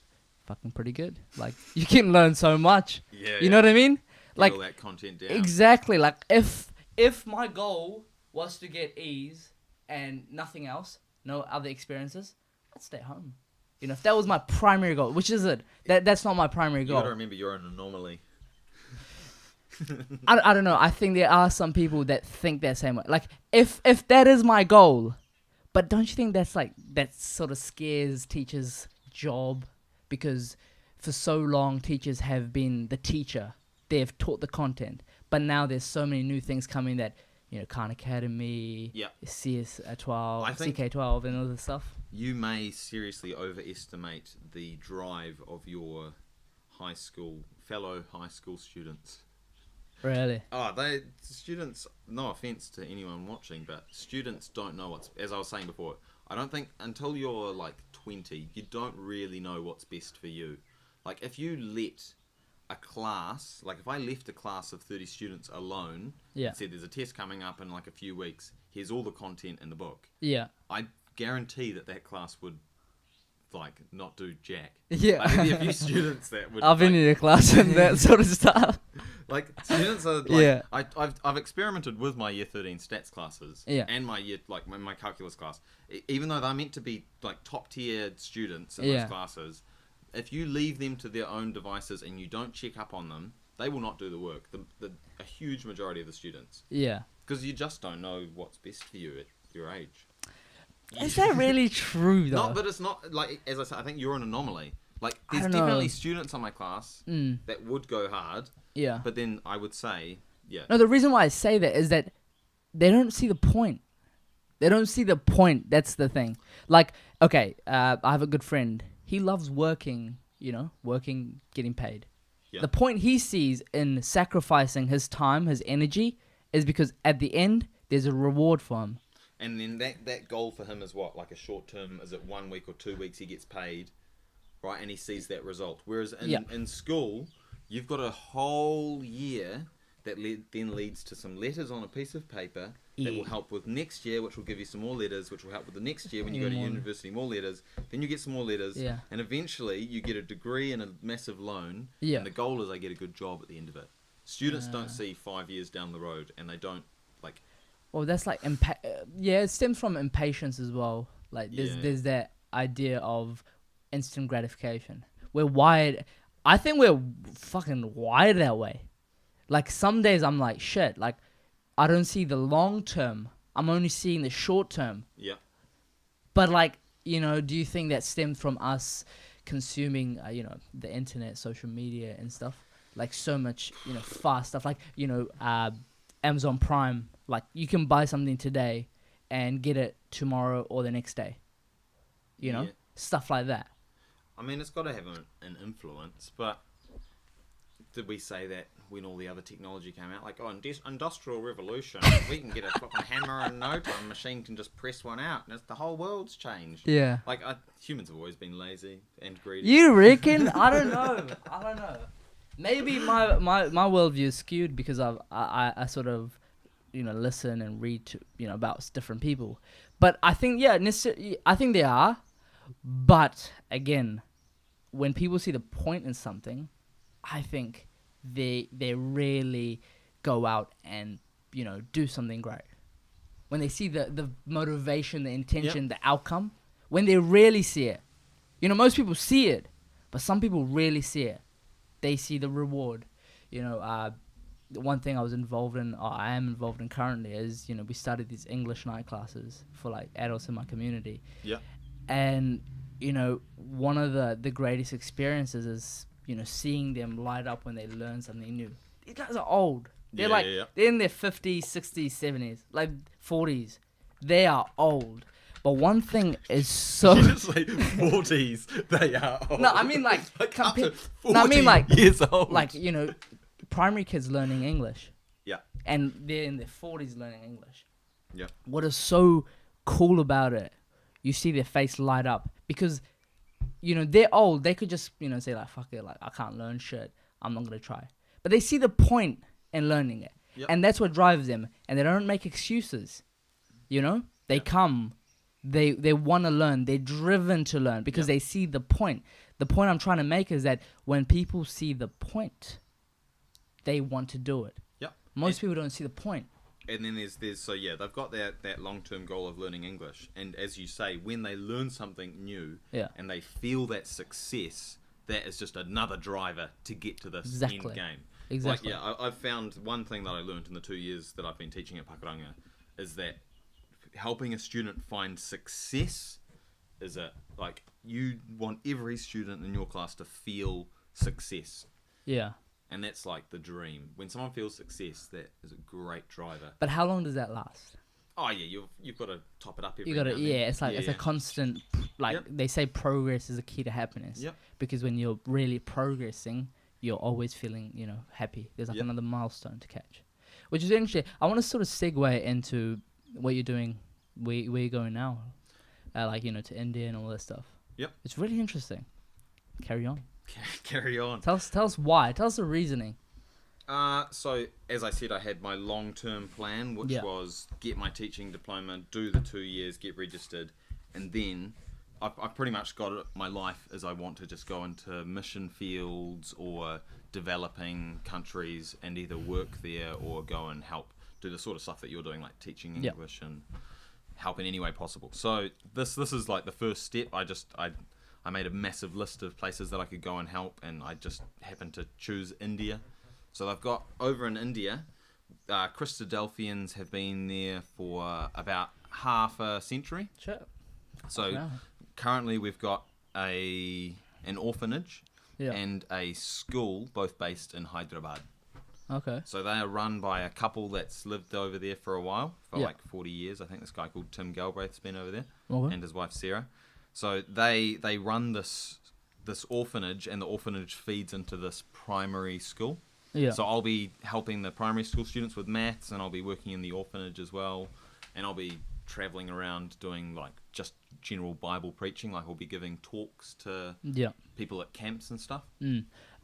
fucking pretty good. Like, you can learn so much. You know what I mean? Like, all that content down. Exactly. Like, if my goal was to get E's and nothing else, no other experiences, I'd stay home. If that was my primary goal, which is it? That's not my primary goal. You gotta remember, you're an anomaly. I don't know. I think there are some people that think that same way. Like, if that is my goal, but don't you think that sort of scares teachers' job? Because for so long, teachers have been the teacher. They've taught the content. But now there's so many new things coming that, Khan Academy, CS12, CK12, and all this stuff. You may seriously overestimate the drive of your fellow high school students. Really? Students, no offense to anyone watching, but students don't know as I was saying before, I don't think until you're 20, you don't really know what's best for you. Like, if you let a class, if I left a class of 30 students alone, and said there's a test coming up in a few weeks, here's all the content in the book. I guarantee that class would not do jack. There'd be a few students that would. I've been in a class and that sort of stuff. Students are I've experimented with my year 13 stats classes and my year my calculus class. Even though they're meant to be top tier students in those classes, if you leave them to their own devices and you don't check up on them, they will not do the work. A huge majority of the students. Yeah. Because you just don't know what's best for you at your age. Is that really true, though? But it's not, as I said, I think you're an anomaly. There's definitely students in my class that would go hard. Yeah. But then I would say, No, the reason why I say that is that they don't see the point. They don't see the point. That's the thing. Okay, I have a good friend. He loves working, getting paid. Yeah. The point he sees in sacrificing his time, his energy, is because at the end, there's a reward for him. And then that goal for him is what? A short term, is it 1 week or 2 weeks he gets paid, right? And he sees that result. Whereas in school, you've got a whole year that then leads to some letters on a piece of paper that will help with next year, which will give you some more letters, which will help with the next year when you go to university, more letters. Then you get some more letters. Yeah. And eventually you get a degree and a massive loan. Yeah. And the goal is I get a good job at the end of it. Students don't see 5 years down the road, and they don't Well, that's it stems from impatience as well. There's that idea of instant gratification. We're wired. I think we're fucking wired that way. Some days I'm like, shit. I don't see the long term. I'm only seeing the short term. Yeah. But like, do you think that stemmed from us consuming, the internet, social media and stuff? Like so much, fast stuff. Like, Amazon Prime. Like you can buy something today and get it tomorrow or the next day. Stuff like that. I mean, it's got to have an influence, but did we say that when all the other technology came out? Like, industrial revolution, we can get a fucking hammer in no time, a machine can just press one out, and the whole world's changed. Yeah. Like, humans have always been lazy and greedy. You reckon? I don't know. Maybe my worldview is skewed because I sort of, listen and read to, about different people. But I think, I think they are. But again, when people see the point in something, I think they rarely go out and, do something great. When they see the motivation, the intention, the outcome, when they rarely see it. Most people see it, but some people rarely see it. They see the reward. One thing I was involved in, or I am involved in currently, is, we started these English night classes for like adults in my community. Yeah. And, one of the greatest experiences is, seeing them light up when they learn something new. These guys are old. They're they're in their 50s, 60s, 70s, like 40s. They are old. But one thing is so... You just say 40s, they are old. No, I mean like... up to 40 years old. Like, primary kids learning English. Yeah. And they're in their 40s learning English. Yeah. What is so cool about it, you see their face light up. Because, they're old. They could just, say like, fuck it, like, I can't learn shit. I'm not going to try. But they see the point in learning it. Yep. And that's what drives them. And they don't make excuses. They come... They want to learn. They're driven to learn because they see the point. The point I'm trying to make is that when people see the point, they want to do it. Yep. Most people don't see the point. And then there's they've got that long-term goal of learning English. And as you say, when they learn something new and they feel that success, that is just another driver to get to this end game. Exactly. Like, I've found one thing that I learned in the 2 years that I've been teaching at Pakuranga is that helping a student find success is you want every student in your class to feel success. Yeah. And that's like the dream. When someone feels success, that is a great driver. But how long does that last? Oh yeah, you've got to top it up every now and then. It's like it's a constant, they say progress is a key to happiness. Yep. Because when you're really progressing, you're always feeling, happy. There's like another milestone to catch. Which is interesting. I want to sort of segue into what you're doing, where you're going now, to India and all that stuff. Yep. It's really interesting. Carry on. Carry on. Tell us why. Tell us the reasoning. So, as I said, I had my long-term plan, which was get my teaching diploma, do the 2 years, get registered, and then I've pretty much got it, my life as I want to just go into mission fields or developing countries and either work there or go and help do the sort of stuff that you're doing, like teaching English and help in any way possible. So this is like the first step. I made a massive list of places that I could go and help, and I just happened to choose India. So I've got over in India, Christadelphians have been there for about half a century. Sure. So currently we've got an orphanage and a school, both based in Hyderabad. Okay. So they are run by a couple that's lived over there for a while, for like 40 years. I think this guy called Tim Galbraith's been over there, and his wife Sarah. So they run this orphanage, and the orphanage feeds into this primary school. Yeah. So I'll be helping the primary school students with maths, and I'll be working in the orphanage as well, and I'll be traveling around doing like just general Bible preaching. Like I'll be giving talks to people at camps and stuff.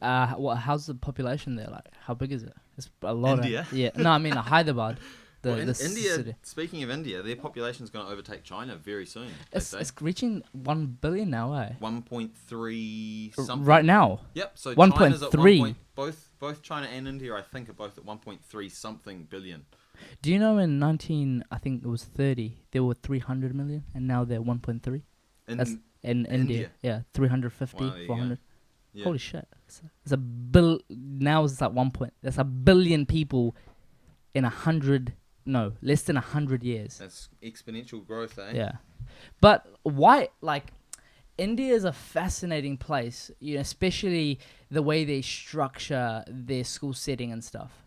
How's the population there? Like, how big is it? It's a lot. India? No, I mean Hyderabad. India. City. Speaking of India, their population is going to overtake China very soon. It's reaching 1 billion now, 1.3 something. Right now. Yep. So 1.3. Both China and India, I think, are both at 1.3 something billion. Do you know in I think it was 30, there were 300 million, and now they're 1.3? That's in India. Yeah, 350, 400. Yeah. Holy shit. It's a now it's like that's a billion people in 100 No, less than 100 years. That's exponential growth, eh? Yeah. But why, like, India is a fascinating place, especially the way they structure their school setting and stuff.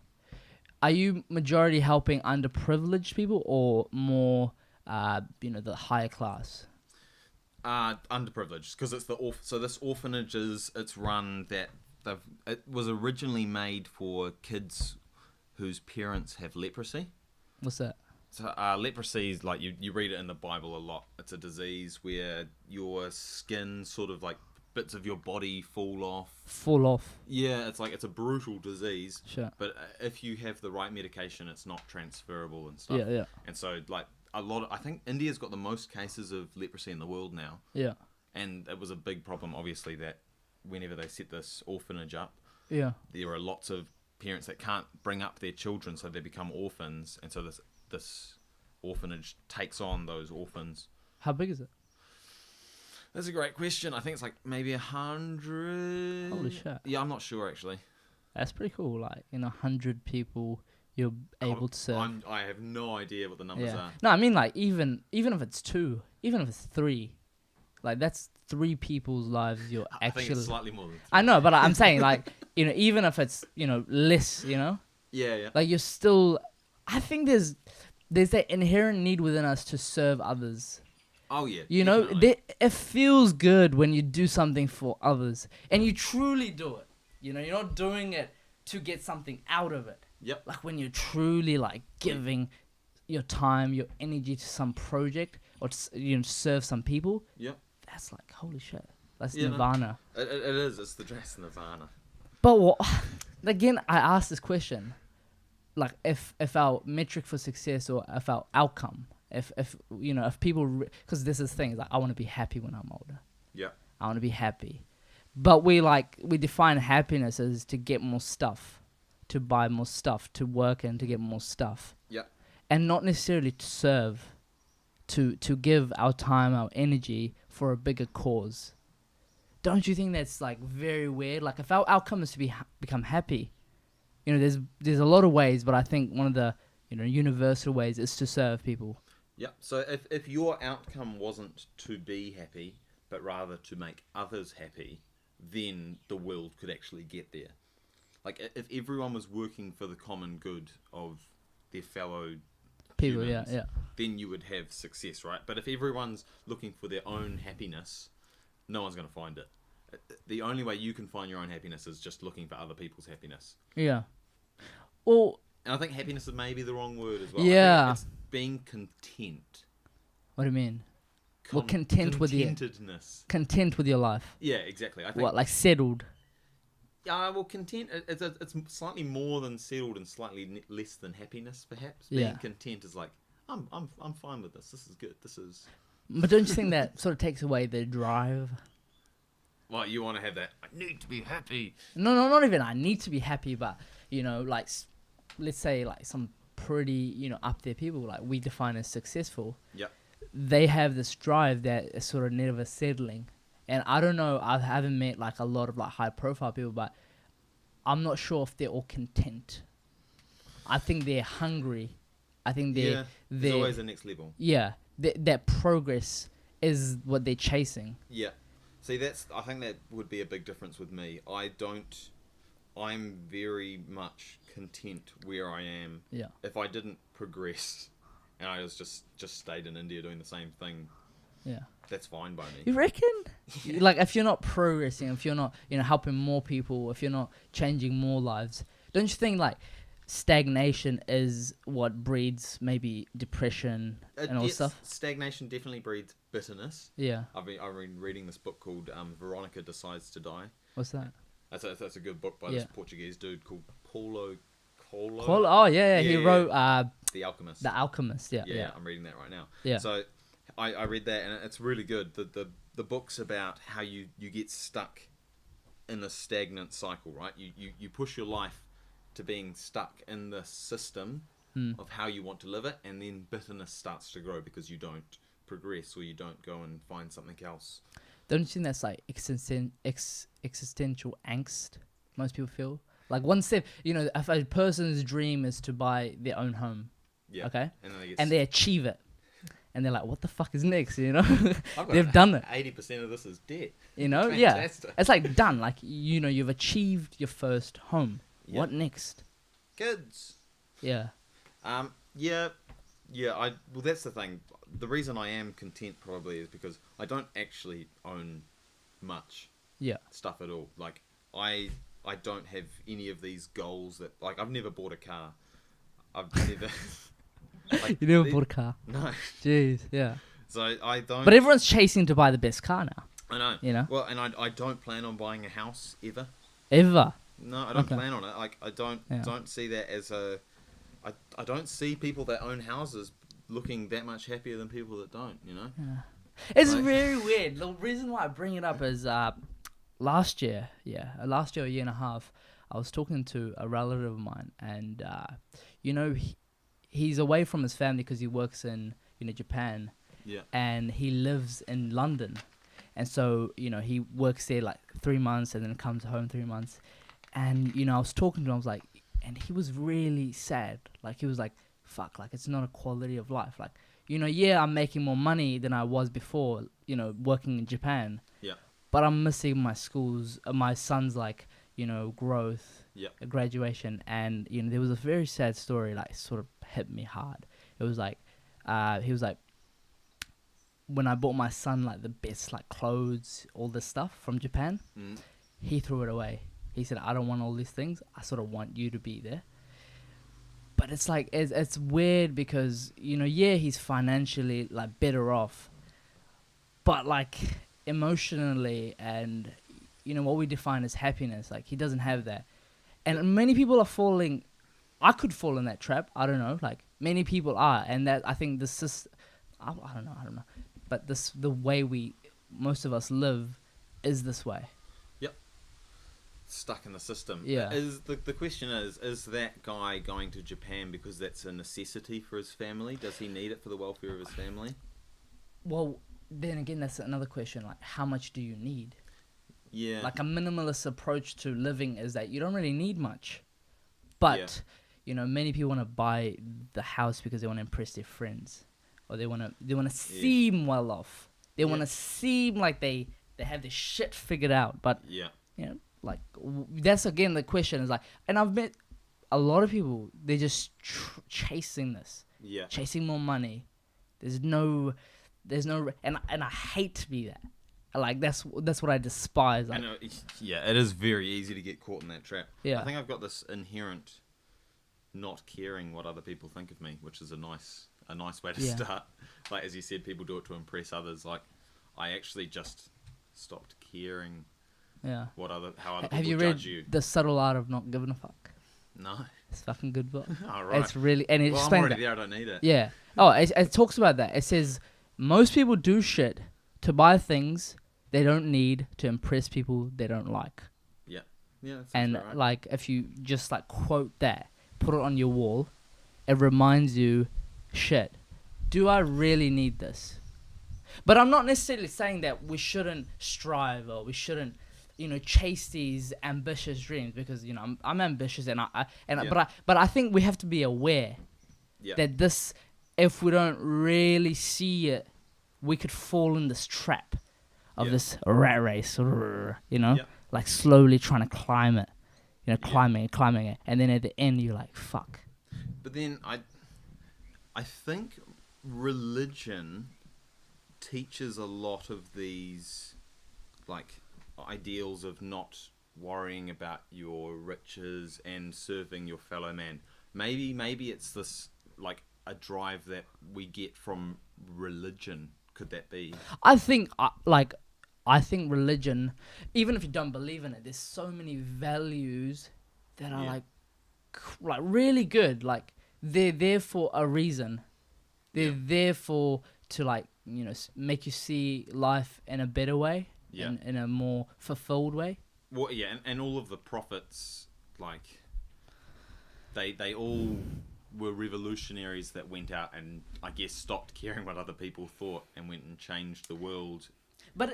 Are you majority helping underprivileged people or more, the higher class? Underprivileged, because it's so this orphanage it's run that it was originally made for kids whose parents have leprosy. What's that? So leprosy is like you read it in the Bible a lot. It's a disease where your skin sort of like bits of your body fall off. Yeah, it's a brutal disease. Sure. But if you have the right medication, it's not transferable and stuff. Yeah. And so like I think India's got the most cases of leprosy in the world now. Yeah. And it was a big problem, obviously, that whenever they set this orphanage up, yeah, there are lots of parents that can't bring up their children, so they become orphans, and so this orphanage takes on those orphans. How big is it? That's a great question. I think it's like maybe 100. Holy shit. Yeah, I'm not sure actually. That's pretty cool. Like, 100 people you're able to serve. I have no idea what the numbers are. No, I mean, like, even if it's 2, even if it's 3, like, that's 3 people's lives you're I actually... think it's slightly more than 3. I know, but I'm saying, like, even if it's, less, Yeah. like, you're still... I think there's that inherent need within us to serve others. Oh, yeah. It feels good when you do something for others, and you truly do it. You're not doing it to get something out of it. Yep. Like, when you're truly, like, giving your time, your energy to some project, or to, serve some people. Yep. That's like, holy shit. That's nirvana. No, it is. It's the dress nirvana. But what? Again, I asked this question. Like, if our metric for success, or if our outcome, if people... Because this is the thing. Like, I want to be happy when I'm older. Yeah. I want to be happy. But we define happiness as to get more stuff, to buy more stuff, to work and to get more stuff. Yeah. And not necessarily to serve, to give our time, our energy for a bigger cause. Don't you think that's like very weird? Like, if our outcome is to become happy, there's a lot of ways, but I think one of the universal ways is to serve people. Yeah. So if your outcome wasn't to be happy, but rather to make others happy, then the world could actually get there. Like, if everyone was working for the common good of their fellow people, humans, yeah, then you would have success, right? But if everyone's looking for their own happiness, no one's going to find it. The only way you can find your own happiness is just looking for other people's happiness. Yeah. Well, and I think happiness is maybe the wrong word as well. Yeah. I think it's being content. What do you mean? Content with your life. Yeah, exactly. I think. What, like settled? Yeah, well, content. It's slightly more than settled and slightly less than happiness, perhaps. Yeah. Being content is like, I'm fine with this. This is good. This is. But don't you think that sort of takes away the drive? Well, you want to have that. I need to be happy. No, not even I need to be happy, but like, let's say like some pretty up there people, like we define as successful. Yep. They have this drive that is sort of never settling. And I don't know, I haven't met like a lot of like high profile people, but I'm not sure if they're all content. I think they're hungry. I think they're there's always a next level. Yeah, that progress is what they're chasing. Yeah. See, I think that would be a big difference with me. I'm very much content where I am. Yeah. If I didn't progress and I was just stayed in India doing the same thing, yeah, that's fine by me. You reckon? Yeah. Like, if you're not progressing, if you're not, helping more people, if you're not changing more lives, don't you think like stagnation is what breeds maybe depression and all stuff? Stagnation definitely breeds bitterness. Yeah. I've been reading this book called Veronica Decides to Die. What's that? That's a good book by this Portuguese dude called Paulo Coelho. Oh yeah, he wrote The Alchemist. The Alchemist, yeah. I'm reading that right now. Yeah. So I read that and it's really good. The book's about how you get stuck in a stagnant cycle, right? You push your life to being stuck in the system of how you want to live it, and then bitterness starts to grow because you don't progress or you don't go and find something else. Don't you think that's like existential angst most people feel? Like, one step, if a person's dream is to buy their own home, Yeah. Okay. And then And they achieve it. And they're like, what the fuck is next? You know? I've got They've done it. 80% of this is debt. You know? Yeah. Fantastic. It's like done. Like, you know, you've achieved your first home. Yep. What next? Kids. Yeah. Yeah. Well, that's the thing. The reason I am content probably is because I don't actually own much Yeah. stuff at all. Like, I don't have any of these goals that, like, I've never bought a car. I've never... You never bought a car. No. Jeez. Yeah. So I don't... But everyone's chasing to buy the best car now. I know. You know? Well, and I don't plan on buying a house ever. Ever. No, I don't Okay. plan on it. Like, I don't see that as a... I don't see people that own houses looking that much happier than people that don't, you know? Yeah. It's Like- very weird. The reason why I bring it up is last year, a year and a half, I was talking to a relative of mine, and you know, he's away from his family because he works in, you know, Japan, Yeah. and he lives in London, and so, you know, he works there like 3 months and then comes home 3 months, and, you know, I was talking to him, I was like, and he was really sad. Like, he was like, fuck, like, it's not a quality of life. Like, you know, yeah, I'm making more money than I was before, you know, working in Japan. Yeah. But I'm missing my my son's, like, you know, growth, Yeah. graduation. And, you know, there was a very sad story, like, sort of hit me hard. It was like, he was like, when I bought my son, like, the best, like, clothes, all this stuff from Japan, he threw it away. He said, I don't want all these things. I sort of want you to be there. But it's like, it's weird because, you know, yeah, he's financially, like, better off. But, like, emotionally and, you know, what we define as happiness, like, he doesn't have that. And many people are falling... I could fall in that trap. I don't know. Like, many people are. And that, I think this is... I don't know. But the way most of us live is this way. Stuck in the system. Yeah. The question is that guy going to Japan because that's a necessity for his family? Does he need it for the welfare of his family? Well, then again, that's another question. Like, how much do you need? Yeah. Like, a minimalist approach to living is that you don't really need much. But, you know, many people want to buy the house because they want to impress their friends. Or they want to seem well off. They want to seem like they have this shit figured out. But, you know, like, that's again the question is like, and I've met a lot of people, they're just chasing this. Yeah. Chasing more money. There's no, and I hate to be that. Like, that's what I despise. Like, I know, it is very easy to get caught in that trap. Yeah. I think I've got this inherent not caring what other people think of me, which is a nice way to start. Like, as you said, people do it to impress others. Like, I actually just stopped caring how other people have you judge read you. The Subtle Art of Not Giving a Fuck? No. It's a fucking good book. Oh, right. It's really, and it Well, I'm explains already that. there, I don't need it. Yeah. Oh, it talks about that. It says most people do shit to buy things they don't need to impress people they don't like. Yeah. Yeah. That sounds And about right. like, if you just like quote that, put it on your wall, it reminds you, shit, do I really need this? But I'm not necessarily saying that we shouldn't strive or we shouldn't, you know, chase these ambitious dreams, because, you know, I'm ambitious but I think we have to be aware that this, if we don't really see it, we could fall in this trap of this rat race, you know, like slowly trying to climb it, you know, climbing it, and then at the end you're like, fuck. But then I think religion teaches a lot of these, like, ideals of not worrying about your riches and serving your fellow man. Maybe it's this, like, a drive that we get from religion. Could that be? I think religion, even if you don't believe in it, there's so many values that are like really good. Like, they're there for a reason. They're there to, like, you know, make you see life in a better way, in a more fulfilled way. Well, yeah, and all of the prophets, like, they all were revolutionaries that went out and, I guess, stopped caring what other people thought and went and changed the world. But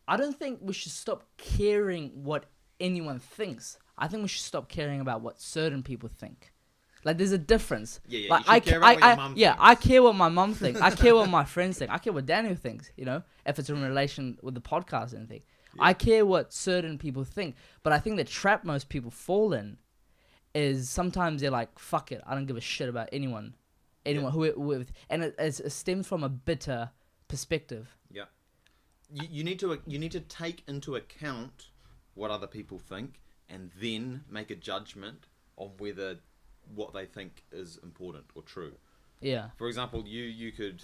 I don't think we should stop caring what anyone thinks. I think we should stop caring about what certain people think. Like, there's a difference. Yeah, Like, you should care about what your mum thinks. I care what my mum thinks. I care what my friends think. I care what Daniel thinks, you know, if it's in relation with the podcast and anything. Yeah. I care what certain people think. But I think the trap most people fall in is sometimes they're like, fuck it, I don't give a shit about anyone. Who and it stems from a bitter perspective. Yeah. You need to take into account what other people think and then make a judgment on whether what they think is important or true. Yeah. For example, you could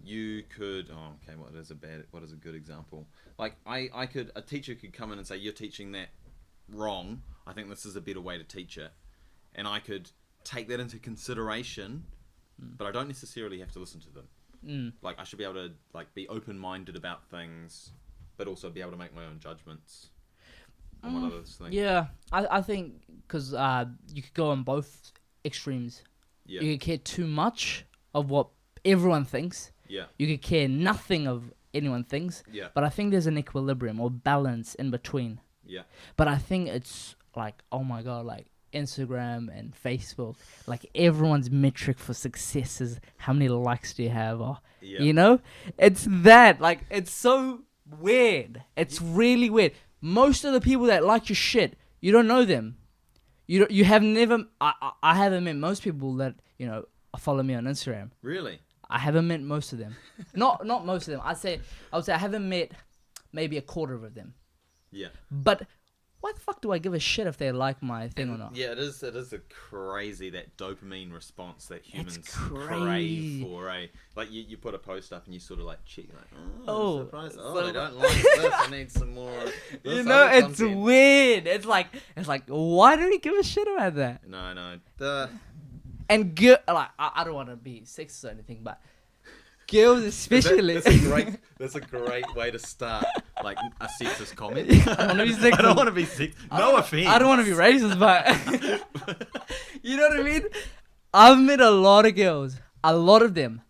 what is a good example? Like a teacher could come in and say, you're teaching that wrong. I think this is a better way to teach it. And I could take that into consideration, but I don't necessarily have to listen to them. Like, I should be able to be open-minded about things, but also be able to make my own judgments on what others think. Yeah, I think because you could go on both extremes. Yeah. You could care too much of what everyone thinks. Yeah. You could care nothing of anyone thinks. Yeah. But I think there's an equilibrium or balance in between. Yeah. But I think it's like, oh my God, like Instagram and Facebook, like everyone's metric for success is how many likes do you have, or you know, it's that, like, it's so weird. It's really weird. Most of the people that like your shit, you don't know them. You have never. I haven't met most people that, you know, follow me on Instagram. Really? I haven't met most of them. not most of them. I would say I haven't met maybe a quarter of them. Yeah. But why the fuck do I give a shit if they like my thing or not? Yeah, it is a crazy, that dopamine response that humans crazy. crave for, eh? Like, you put a post up and you sort of like check, like, surprise. So They don't like this, I need some more this you know, other it's content. weird. It's like, why do we give a shit about that? No. And like, I don't want to be sexist or anything, but girls especially. That's a great way to start, like, a sexist comment. I don't want to be sexist. I don't want to be sexist. No offense. I don't want to be racist, but you know what I mean? I've met a lot of girls. A lot of them.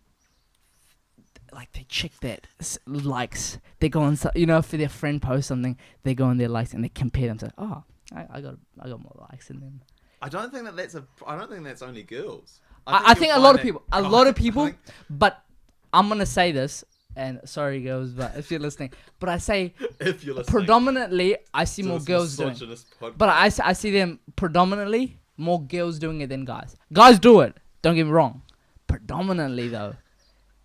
Like, they check that likes. They go on, you know, if their friend posts something, they go on their likes and they compare them to, oh, I got more likes than them. I don't think that's only girls. I think a lot of people, but I'm going to say this, and sorry girls, but if you're listening, but I say predominantly I see more girls doing it. But I see them predominantly more girls doing it than guys. Guys do it, don't get me wrong. Predominantly though.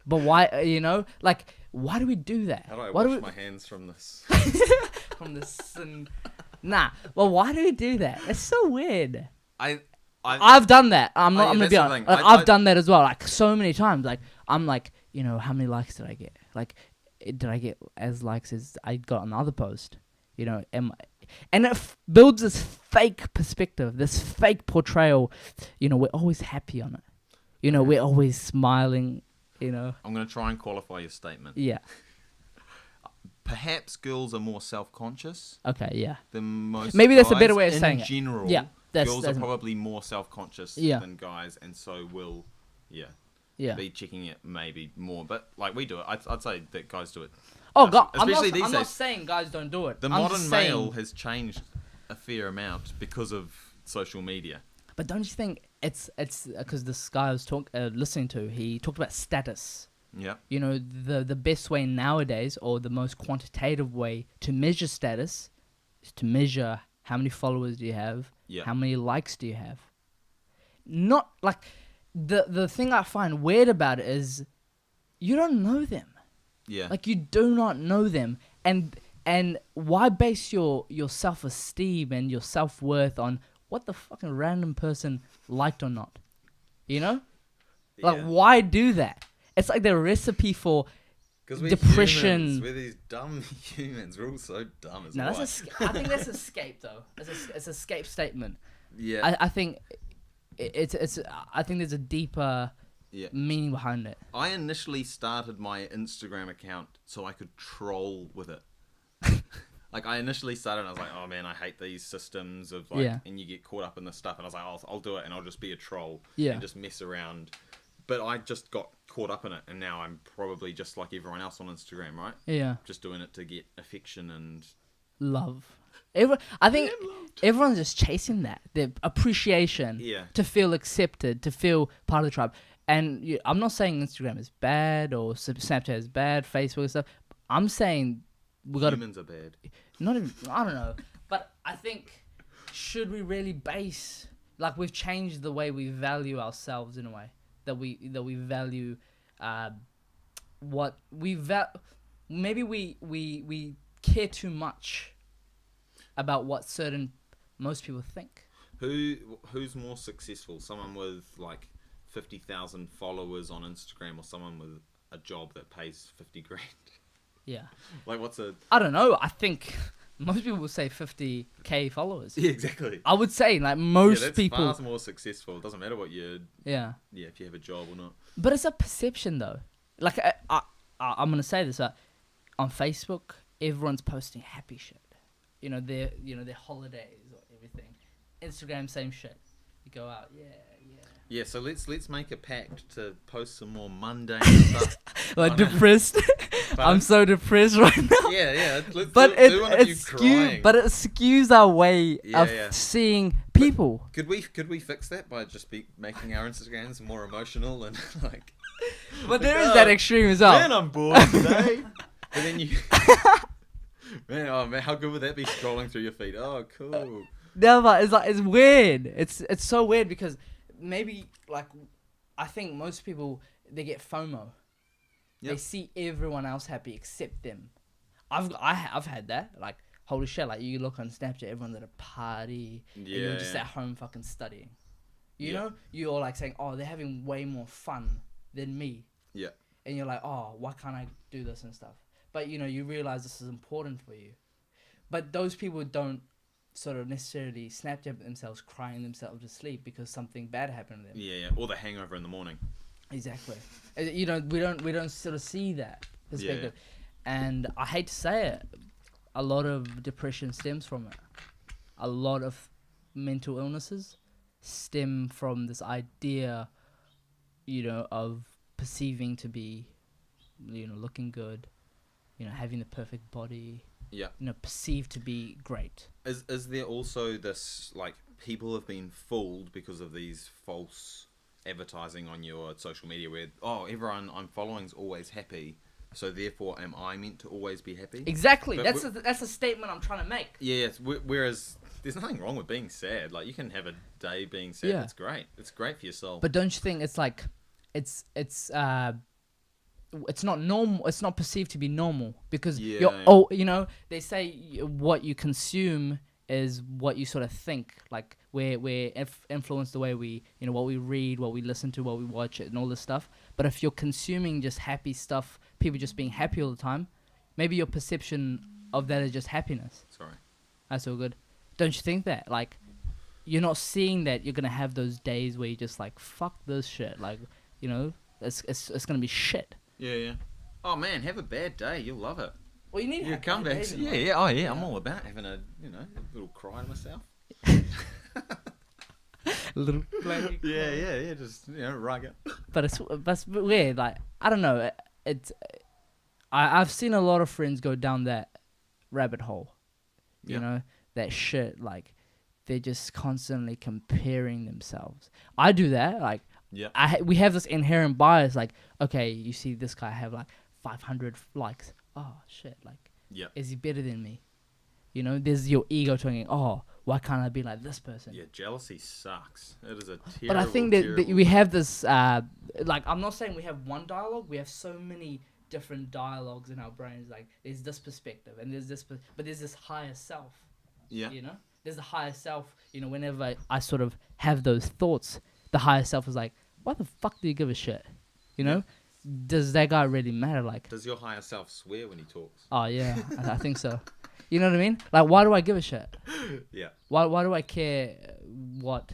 But why, you know, like, why do we do that? How do I wash my hands from this? From this sin? Nah, well, why do we do that? It's so weird. I've done that. I'm gonna be honest. Like, I've done that as well. Like, so many times. Like, I'm like, you know, how many likes did I get? Like, did I get as likes as I got on the other post? You know, and it builds this fake perspective, this fake portrayal. You know, we're always happy on it. You know, we're always smiling. You know. I'm gonna try and qualify your statement. Yeah. Perhaps girls are more self-conscious. Okay, yeah. Than most. Maybe that's guys. a better way of saying it. In general, yeah, girls are probably more self-conscious than guys, and so will, be checking it maybe more. But like, we do it. I'd say that guys do it. Oh God, especially these days. I'm not saying guys don't do it. The modern male has changed a fair amount because of social media. But don't you think it's because this guy I was listening to, he talked about status. Yeah. You know, the best way nowadays, or the most quantitative way to measure status, is to measure how many followers do you have, how many likes do you have. Not like the thing I find weird about it is you don't know them. Yeah. Like, you do not know them, and why base your self-esteem and your self-worth on what the fucking random person liked or not? You know? Like, why do that? It's like the recipe for depression. We're these dumb humans. We're all so dumb as well. I think that's escape though. It's an escape statement. Yeah. I think I think there's a deeper meaning behind it. I initially started my Instagram account so I could troll with it. Like, I initially started and I was like, oh man, I hate these systems of like, and you get caught up in this stuff. And I was like, I'll do it and I'll just be a troll and just mess around. But I just got caught up in it, and now I'm probably just like everyone else on Instagram, right? Yeah. Just doing it to get affection and love. I think everyone's just chasing that, the appreciation, Yeah. to feel accepted, to feel part of the tribe. And I'm not saying Instagram is bad or Snapchat is bad, Facebook and stuff. I'm saying we got to Humans are bad. not even, I don't know, but I think, should we really base, like, we've changed the way we value ourselves in a way that we value what we maybe we care too much about what most people think. Who's more successful? Someone with like 50,000 followers on Instagram, or someone with a job that pays 50 grand? Yeah. Like, what's a... I don't know. I think most people would say 50K followers. Yeah, exactly. I would say, like, most that's people. far more successful. It doesn't matter what you... Yeah. Yeah, if you have a job or not. But it's a perception, though. Like, I'm gonna say this. On Facebook, everyone's posting happy shit. Their holidays or everything. Instagram, same shit. You go out, yeah. Yeah, so let's make a pact to post some more mundane stuff. Like, depressed. I'm so depressed right now. Yeah. Let's But do one of you crying. But it skews our way of Yeah. seeing people. Could we fix that by just making our Instagrams more emotional and like... But there is that extreme as well. Man, I'm bored today. And then you... man, how good would that be, scrolling through your feed? Oh, cool. No, but it's weird. It's so weird because maybe, like, I think most people, they get FOMO. Yep. They see everyone else happy except them. I've had that. Like, holy shit! Like, you look on Snapchat, everyone's at a party, and you're just at home fucking studying. You know, you're like saying, "Oh, they're having way more fun than me." Yeah. And you're like, "Oh, why can't I do this and stuff?" But you realize this is important for you. But those people don't sort of necessarily Snapchat themselves crying themselves to sleep because something bad happened to them. Yeah. Or the hangover in the morning. Exactly. We don't sort of see that perspective. And I hate to say it, a lot of depression stems from it. A lot of mental illnesses stem from this idea, of perceiving to be, looking good, having the perfect body, Yeah. Perceived to be great. Is there also this, like, people have been fooled because of these false advertising on your social media where, oh, everyone I'm following is always happy, so therefore am I meant to always be happy? Exactly. But That's a statement I'm trying to make. Yeah, whereas there's nothing wrong with being sad. Like, you can have a day being sad. Yeah. It's great. It's great for your soul. But don't you think it's like, it's not normal. It's not perceived to be normal because they say what you consume is what you sort of think. Like, we're influenced the way we, what we read, what we listen to, what we watch, and all this stuff. But if you're consuming just happy stuff, people just being happy all the time, maybe your perception of that is just happiness. Sorry. That's all good. Don't you think that? Like, you're not seeing that you're gonna have those days where you're just like, fuck this shit. Like, it's gonna be shit. Yeah. Oh man, have a bad day. You'll love it. Well, you need to You have come bad back. days in Yeah. life. Oh yeah. I'm all about having a little cry to myself. Little bloody Yeah. Just rug it. But it's weird. Like, I don't know. I've seen a lot of friends go down that rabbit hole. That shit. Like, they're just constantly comparing themselves. I do that. Like, Yeah. We have this inherent bias. Like, okay, you see this guy have like 500 likes. Oh shit! Like, Yeah. is he better than me? There's your ego talking. Oh, why can't I be like this person? Yeah, jealousy sucks. It is a terrible. But I think that we have this. Like, I'm not saying we have one dialogue. We have so many different dialogues in our brains. Like, there's this perspective, and there's this, but there's this higher self. Yeah. There's a higher self. Whenever I sort of have those thoughts, the higher self is like, why the fuck do you give a shit? Does that guy really matter? Like, Does your higher self swear when he talks? oh yeah, I think so. You know what I mean? Like, why do I give a shit? Yeah. Why do I care what,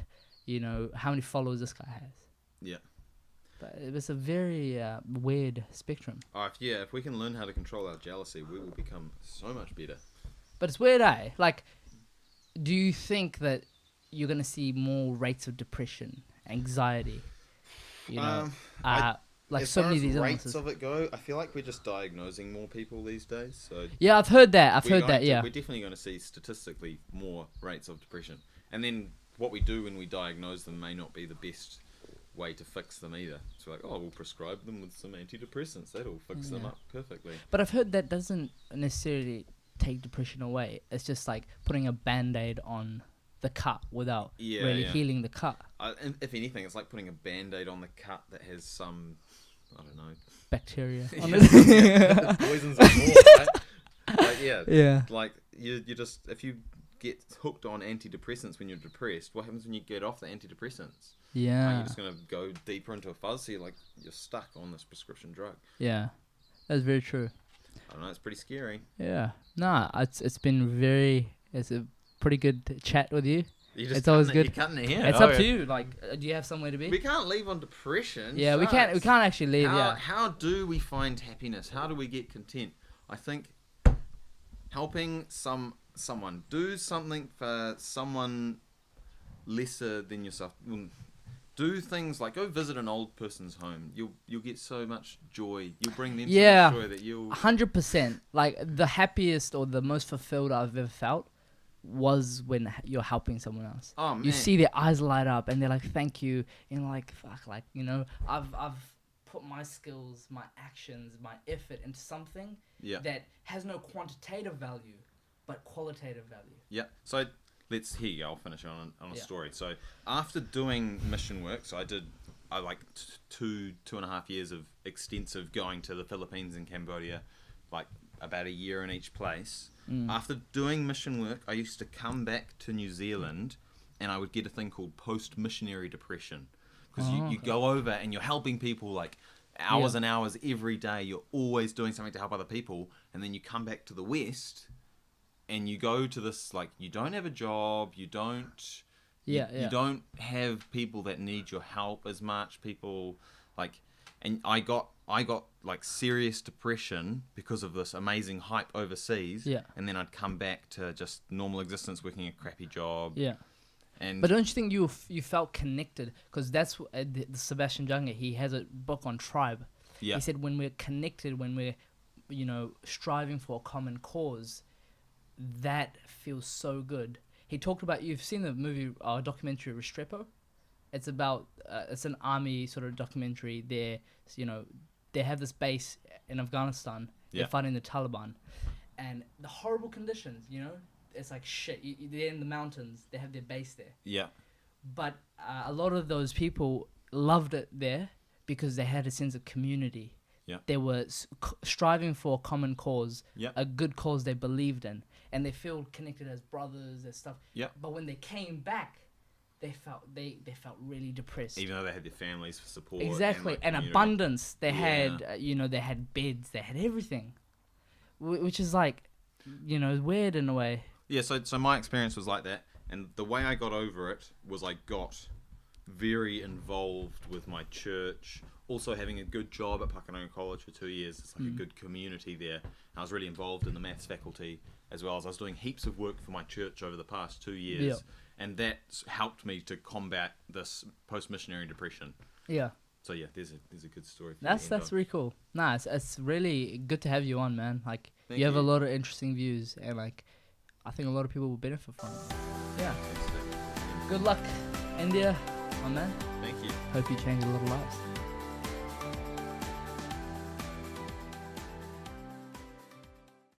how many followers this guy has? Yeah. But it was a very weird spectrum. Oh, if we can learn how to control our jealousy, we will become so much better. But it's weird, eh? Like, do you think that you're gonna see more rates of depression, anxiety? like as so far many as of these rates illnesses. of it go, I feel like we're just diagnosing more people these days. So Yeah, I've heard that. we're Yeah. definitely going to see statistically more rates of depression. And then what we do when we diagnose them may not be the best way to fix them either. So like, oh, we'll prescribe them with some antidepressants. That'll fix them Yeah. up perfectly. But I've heard that doesn't necessarily take depression away. It's just like putting a band-aid on the cut without really healing the cut. And if anything, it's like putting a band-aid on the cut that has some, I don't know, Bacteria on yeah, it. poisons it more, right? Like, Yeah. like you just, if you get hooked on antidepressants when you're depressed, what happens when you get off the antidepressants? Like, Yeah. you're just gonna go deeper into a fuzz. So you're stuck on this prescription drug. Yeah. That's very true. I don't know. It's pretty scary. Yeah. Nah, it's been it's a pretty good chat with you. It's always good. You're cutting it here. It's up to you. Like, do you have somewhere to be? We can't leave on depression. Yeah, we can't. We can't actually leave. How do we find happiness? How do we get content? I think helping someone do something for someone lesser than yourself. Do things like go visit an old person's home. You'll get so much joy. You'll bring them so much joy that you'll 100%. Like the happiest or the most fulfilled I've ever felt was when you're helping someone else. Oh man. You see their eyes light up and they're like, "Thank you," and like, fuck, like I've put my skills, my actions, my effort into something that has no quantitative value, but qualitative value. Yeah. So here you go. I'll finish on a story. So after doing mission work, so I like 2.5 years of extensive going to the Philippines and Cambodia, like about a year in each place. After doing mission work, I used to come back to New Zealand and I would get a thing called post-missionary depression. Because you go over and you're helping people like hours and hours every day. You're always doing something to help other people. And then you come back to the West and you go to this, like, you don't have a job. You don't... You don't have people that need your help as much. People like... And I got like serious depression because of this amazing hype overseas. Yeah. And then I'd come back to just normal existence, working a crappy job. Yeah. And but don't you think you felt connected? Because that's the Sebastian Junger. He has a book on tribe. Yeah. He said when we're connected, when we're striving for a common cause, that feels so good. He talked about, you've seen the movie documentary Restrepo. It's about it's an army sort of documentary. They have this base in Afghanistan. They're fighting the Taliban, and the horrible conditions. It's like shit. They're in the mountains. They have their base there. Yeah. But a lot of those people loved it there because they had a sense of community. Yeah. They were striving for a common cause, a good cause they believed in, and they feel connected as brothers and stuff. Yeah. But when they came back, they felt really depressed. Even though they had their families for support. Exactly, and abundance. They had they had beds, they had everything, which is like, weird in a way. Yeah. So my experience was like that, and the way I got over it was I got very involved with my church. Also having a good job at Pakenanga College for 2 years. It's like a good community there. I was really involved in the maths faculty, as well as I was doing heaps of work for my church over the past 2 years. Yeah. And that's helped me to combat this post-missionary depression. Yeah. So yeah, there's a good story. That's really cool. Nah, it's really good to have you on, man. Like you have a lot of interesting views, and like I think a lot of people will benefit from it. Yeah. Good luck, India, my man. Thank you. Hope you change a lot of lives.